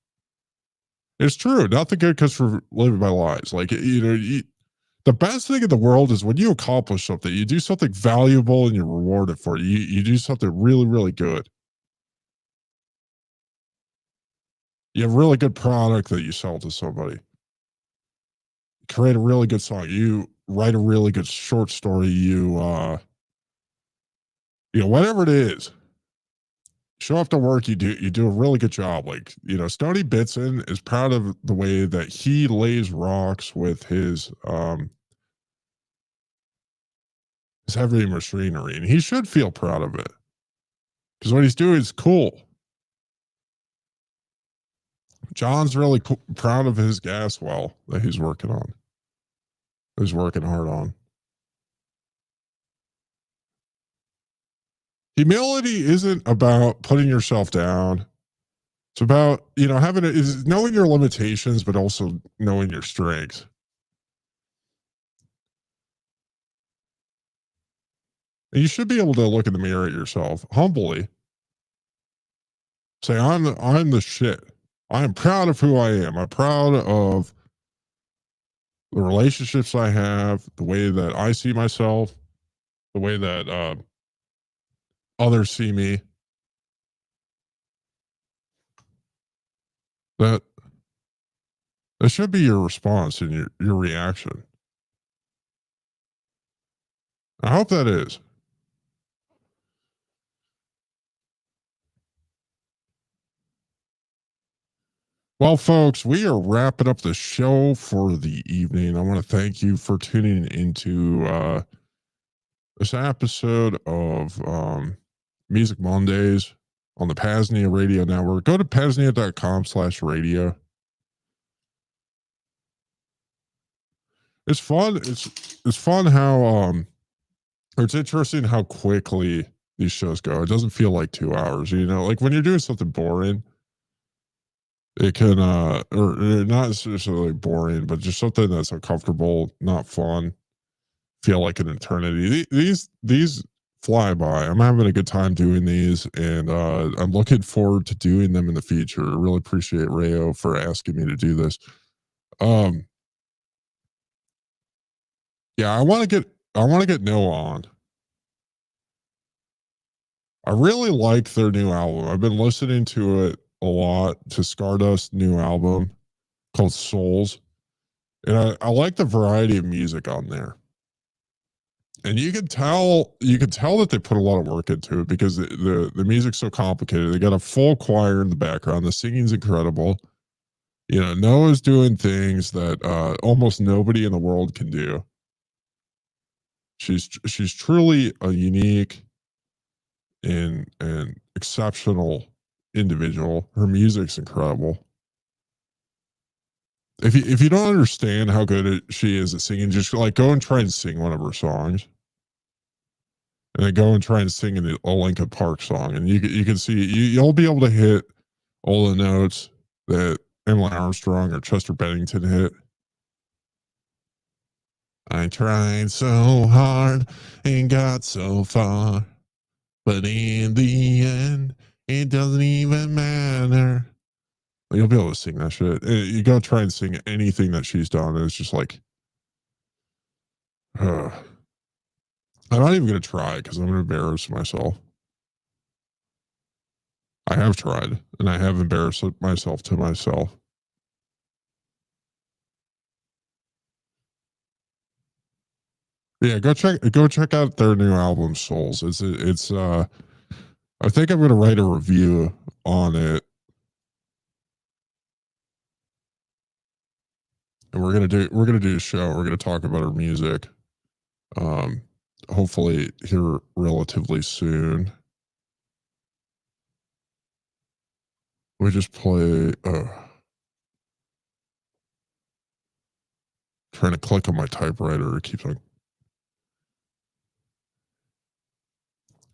S1: It's true. Nothing good comes from living by lies. Like, you know, the best thing in the world is when you accomplish something, you do something valuable and you're rewarded for it. You do something really, really good. You have a really good product that you sell to somebody. Create a really good song. You write a really good short story. You know, whatever it is, show up to work. You do a really good job. Like, you know, Stony Bitson is proud of the way that he lays rocks with his heavy machinery, and he should feel proud of it because what he's doing is cool. John's really proud of his gas well that he's working on. He's working hard on. Humility isn't about putting yourself down. It's about, having it is knowing your limitations, but also knowing your strengths. And you should be able to look in the mirror at yourself humbly, say, I'm the shit. I am proud of who I am. I'm proud of the relationships I have, the way that I see myself, the way that others see me. That that should be your response and your reaction. I hope that is. Well, folks, we are wrapping up the show for the evening. I want to thank you for tuning into this episode of Music Mondays on the PAZNIA Radio Network. Go to PAZNIA.com/radio. It's fun. It's fun how it's interesting how quickly these shows go. It doesn't feel like 2 hours, like when you're doing something boring, it can or not necessarily boring, but just something that's uncomfortable, not fun, feel like an eternity. These fly by. I'm having a good time doing these, and I'm looking forward to doing them in the future. I really appreciate Rayo for asking me to do this. Um, yeah, I want to get Noah on. I really like their new album. I've been listening to it a lot, to Stardust's new album called Souls. And I like the variety of music on there. And you can tell that they put a lot of work into it because the music's so complicated. They got a full choir in the background. The singing's incredible. Noah's doing things that almost nobody in the world can do. She's truly a unique and exceptional individual. Her music's incredible. If you don't understand how good she is at singing, just like go and try and sing one of her songs, and then go and try and sing a Linkin Park song, and you can see you'll be able to hit all the notes that Emily Armstrong or Chester Bennington hit. I tried so hard and got so far, but in the end, it doesn't even matter. You'll be able to sing that shit. You go try and sing anything that she's done, and it's just like, I'm not even going to try because I'm going to embarrass myself. I have tried, and I have embarrassed myself to myself. Yeah, go check out their new album, Souls. It's I think I'm going to write a review on it, and we're gonna do a show. We're gonna talk about her music. Um, hopefully here relatively soon. We just play. Trying to click on my typewriter. It keeps on.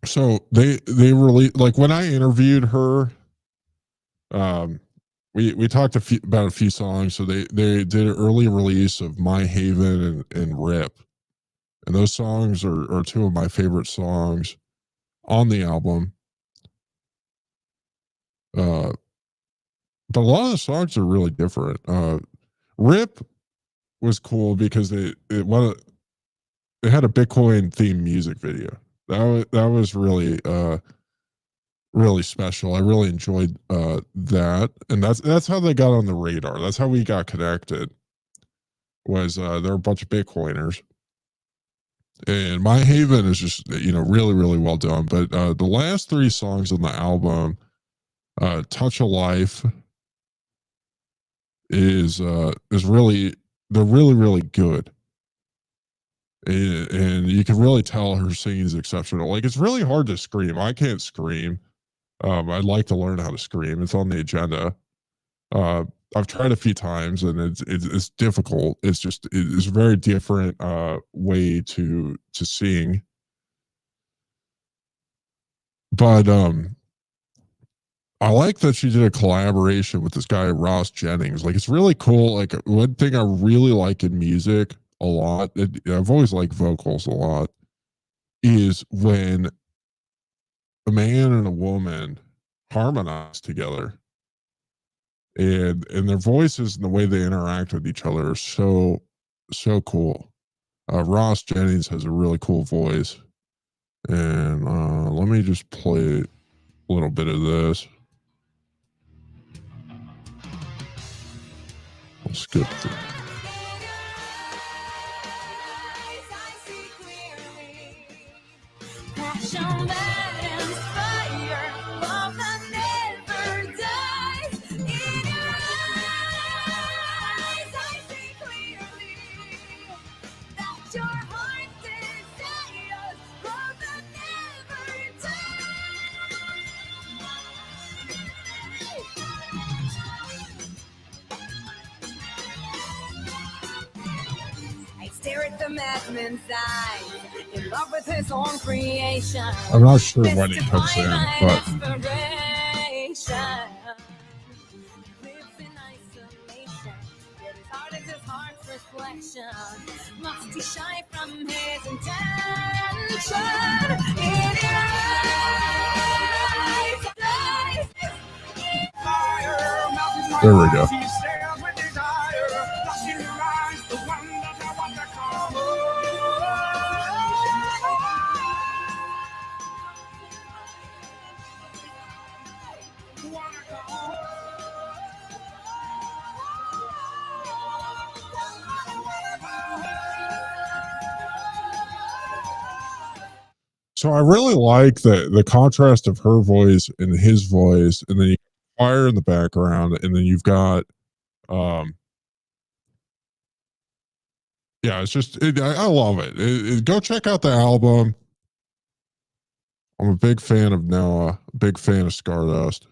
S1: So they really, like, when I interviewed her. We talked about a few songs. So they did an early release of My Haven and Rip, and those songs are two of my favorite songs on the album. But a lot of the songs are really different. Rip was cool because it had a Bitcoin themed music video. That was really really special. I really enjoyed that, and that's how they got on the radar. That's how we got connected. Was they're a bunch of Bitcoiners, and My Haven is just really really well done. But the last three songs on the album, Touch of Life, is really, they're really really good, and you can really tell her singing is exceptional. Like, it's really hard to scream. I can't scream. I'd like to learn how to scream. It's on the agenda. Uh, I've tried a few times, and it's difficult. It's a very different way to sing. But I like that she did a collaboration with this guy Ross Jennings. Like, it's really cool. Like, one thing I really like in music a lot, I've always liked vocals a lot, is when a man and a woman harmonize together, and their voices and the way they interact with each other are so cool. Ross Jennings has a really cool voice, and let me just play a little bit of this. I'll skip through.
S2: Passion that inspire, love that never dies. In your eyes, I see clearly that your heart desires, love that never dies. I stare at the madman's eyes, in love with his own creation.
S1: I'm not sure when it comes in, but
S2: Lives in isolation, yet his heart is his heart's reflection. Must he shine from his intention? In your eyes,
S1: there we go. So I really like the contrast of her voice and his voice, and then you fire in the background, and then you've got yeah, it's just I love it. Go check out the album. I'm a big fan of Noah, big fan of Stardust.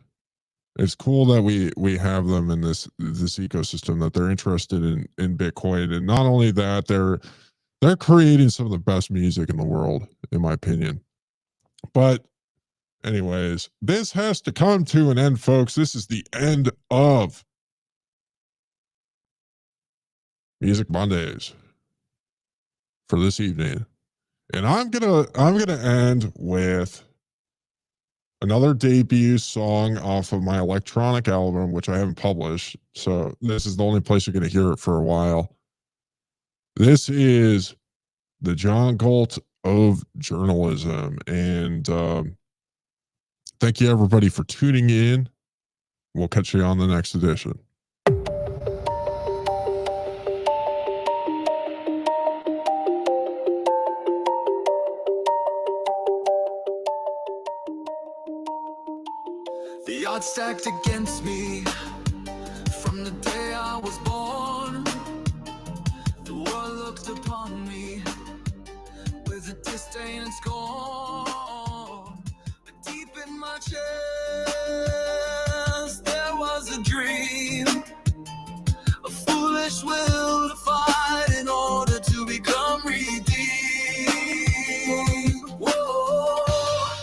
S1: It's cool that we have them in this ecosystem, that they're interested in Bitcoin, and not only that, they're creating some of the best music in the world, in my opinion. But anyways, this has to come to an end, folks. This is the end of Music Mondays for this evening. And I'm gonna end with another debut song off of my electronic album, which I haven't published. So this is the only place you're gonna hear it for a while. This is the John Galt of journalism. And thank you everybody for tuning in. We'll catch you on the next edition.
S2: The odds stacked against me from the day I was born. The world looked upon me with a disdain and scorn. But deep in my chest there was a dream, a foolish will to fight in order to become redeemed. Whoa.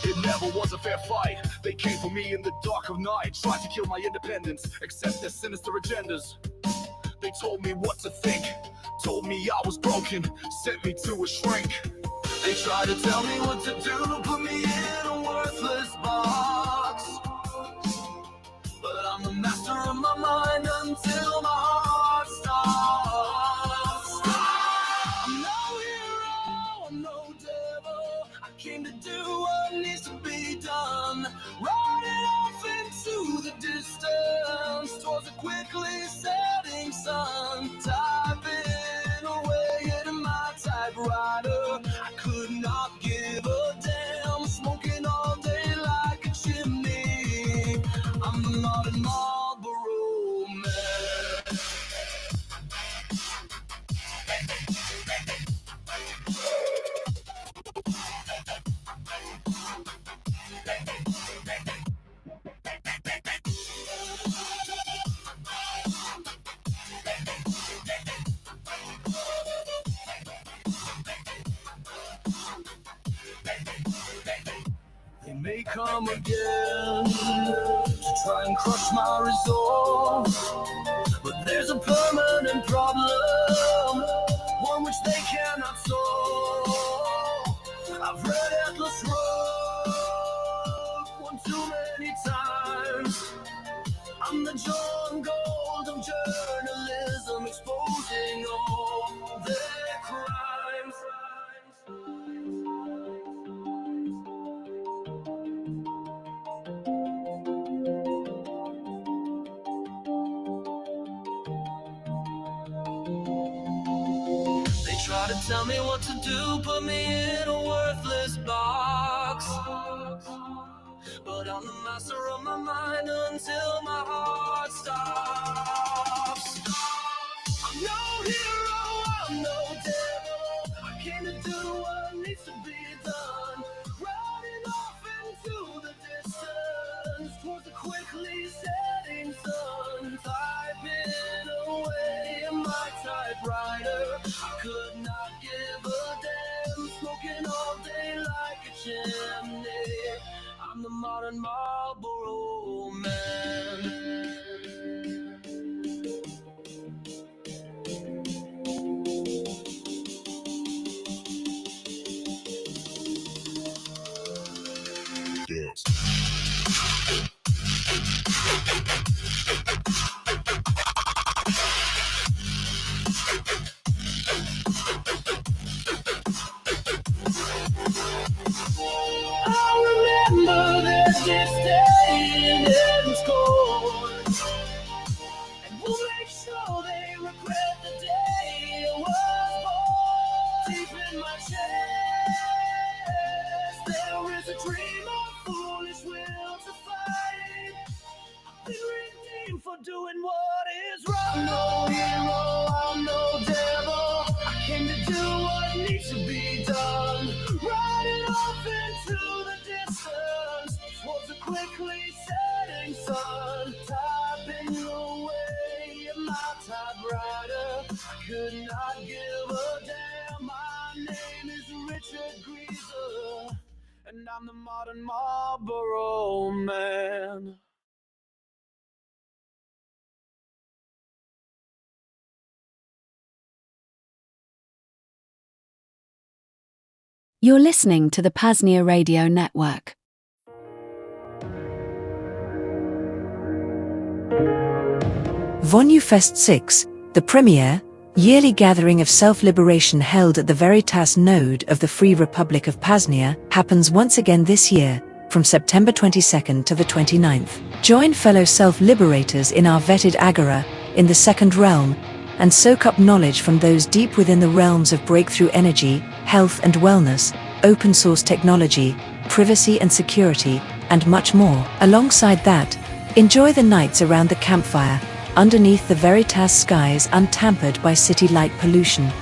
S2: It never was a fair fight. They came for me in the dark of night, tried to kill my independence, accept their sinister agendas. They told me what to think, told me I was broken, sent me to a shrink. They tried to tell me what to do, put me in a worthless box. But I'm the master of my mind until my heart stops. I'm no hero, I'm no devil. I came to do what needs to be done. Riding off into the distance towards a quickly setting sun. Typing away in my typewriter, I could not give a damn. may come again to try and crush my resolve, but there's a permanent problem, one which they cannot solve. I've read Atlas Road one too many times. I'm the John Gold of journalism, exposing all their crimes. They try to tell me what to do, put me in a worthless box, but I'm the master of my mind until my heart stops. I'm no hero, I'm no devil. I came to do what needs to be done, running off into the distance towards the quickly setting sun, typing away in my typewriter. I could not give a damn, smoking all day like a chimney. I'm the modern Marlboro man. Dance. I remember that this day in Eden's Court, and we'll make sure they regret the day I was born. Deep in my chest, there is a dream of foolish will to fight. I've been redeemed for doing what is right. I'm no hero, I'm no devil. I came to do what needs to be done, riding off into the distance towards a quickly setting sun, typing away in my typewriter. I could not give a damn. My name is Richard Greaser, and I'm the modern Marlboro man.
S3: You're listening to the PAZNIA Radio Network.
S4: Vonu Fest 6, the premier, yearly gathering of self-liberation held at the Veritas node of the Free Republic of PAZNIA, happens once again this year, from September 22nd to the 29th. Join fellow self-liberators in our vetted agora, in the second realm, and soak up knowledge from those deep within the realms of breakthrough energy, health and wellness, open source technology, privacy and security, and much more. Alongside that, enjoy the nights around the campfire, underneath the Veritas skies untampered by city light pollution.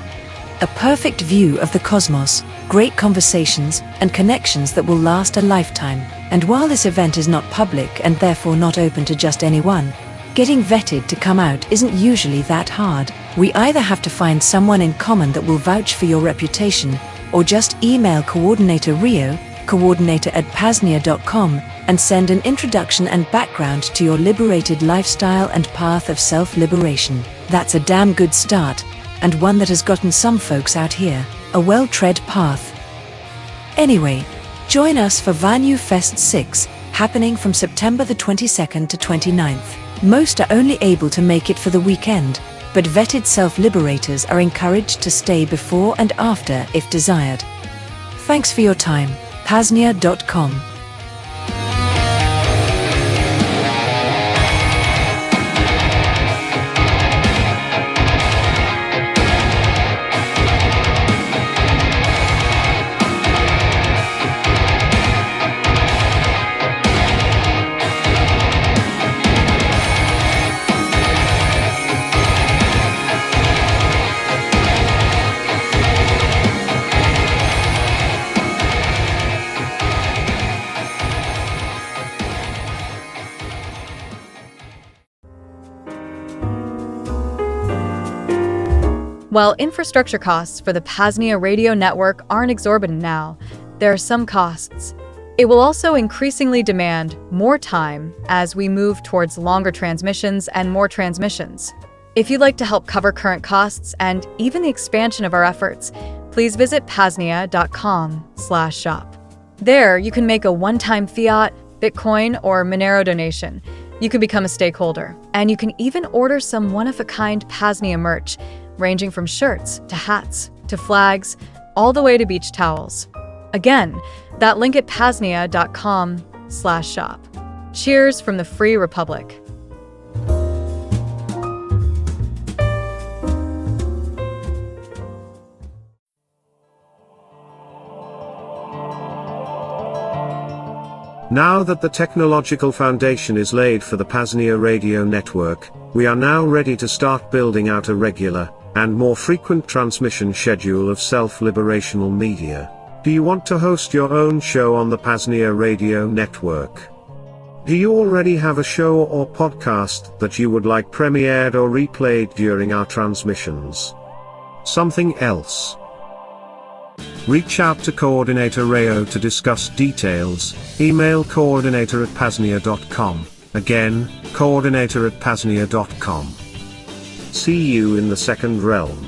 S4: A perfect view of the cosmos, great conversations, and connections that will last a lifetime. And while this event is not public and therefore not open to just anyone, getting vetted to come out isn't usually that hard. We either have to find someone in common that will vouch for your reputation, or just email Coordinator Rio, coordinator@PAZNIA.com, and send an introduction and background to your liberated lifestyle and path of self-liberation. That's a damn good start, and one that has gotten some folks out here a well-tread path. Anyway, join us for Vonu Fest 6, happening from September the 22nd to 29th. Most are only able to make it for the weekend, but vetted self-liberators are encouraged to stay before and after if desired. Thanks for your time. PAZNIA.com.
S5: While infrastructure costs for the PAZNIA radio network aren't exorbitant now, there are some costs. It will also increasingly demand more time as we move towards longer transmissions and more transmissions. If you'd like to help cover current costs and even the expansion of our efforts, please visit PAZNIA.com/shop. There, you can make a one-time fiat, Bitcoin, or Monero donation. You can become a stakeholder, and you can even order some one-of-a-kind PAZNIA merch, ranging from shirts to hats to flags, all the way to beach towels. Again, that link at PAZNIA.com/shop. Cheers from the Free Republic.
S6: Now that the technological foundation is laid for the PAZNIA radio network, we are now ready to start building out a regular and more frequent transmission schedule of self-liberational media. Do you want to host your own show on the PAZNIA radio network? Do you already have a show or podcast that you would like premiered or replayed during our transmissions? Something else? Reach out to Coordinator Rayo to discuss details. Email coordinator@PAZNIA.com. Again, coordinator@PAZNIA.com. See you in the second realm.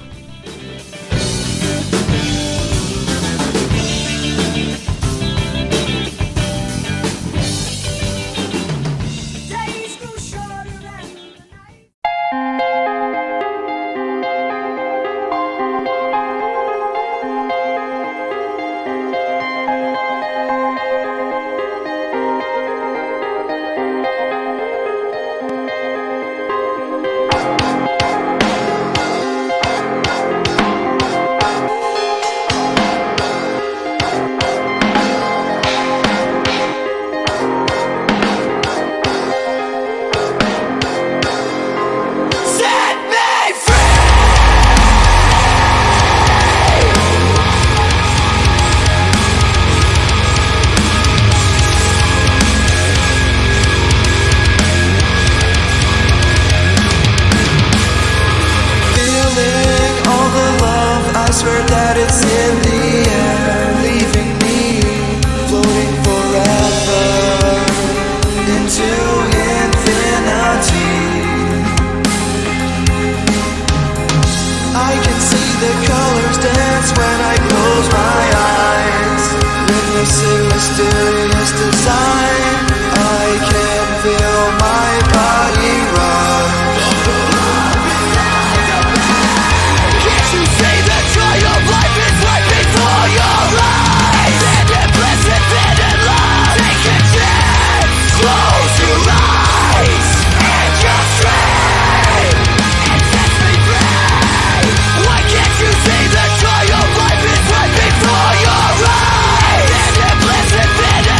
S2: Blessed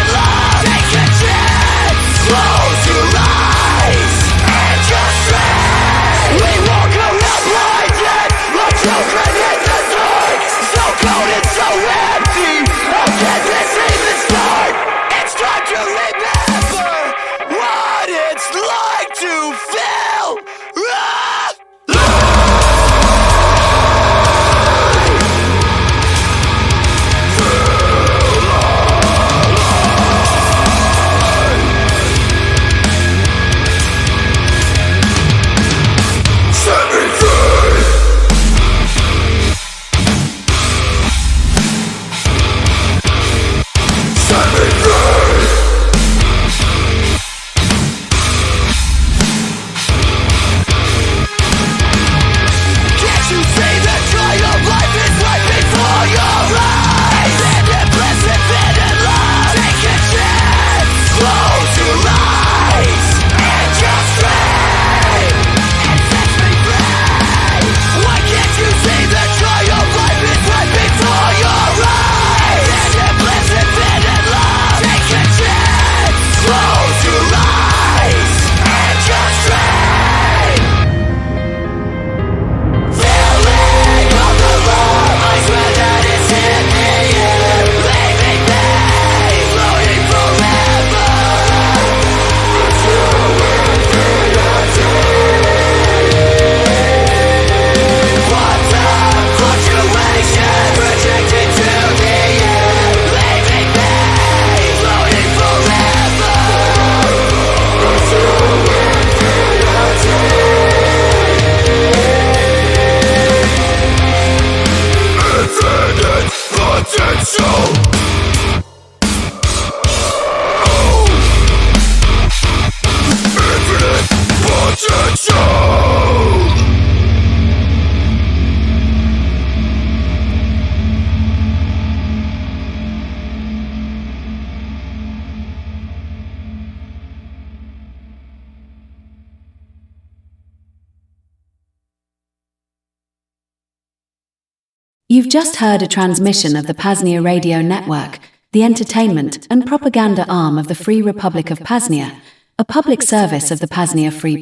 S3: You've just heard a transmission of the PAZNIA radio network, the entertainment and propaganda arm of the Free Republic of PAZNIA, a public service of the PAZNIA Free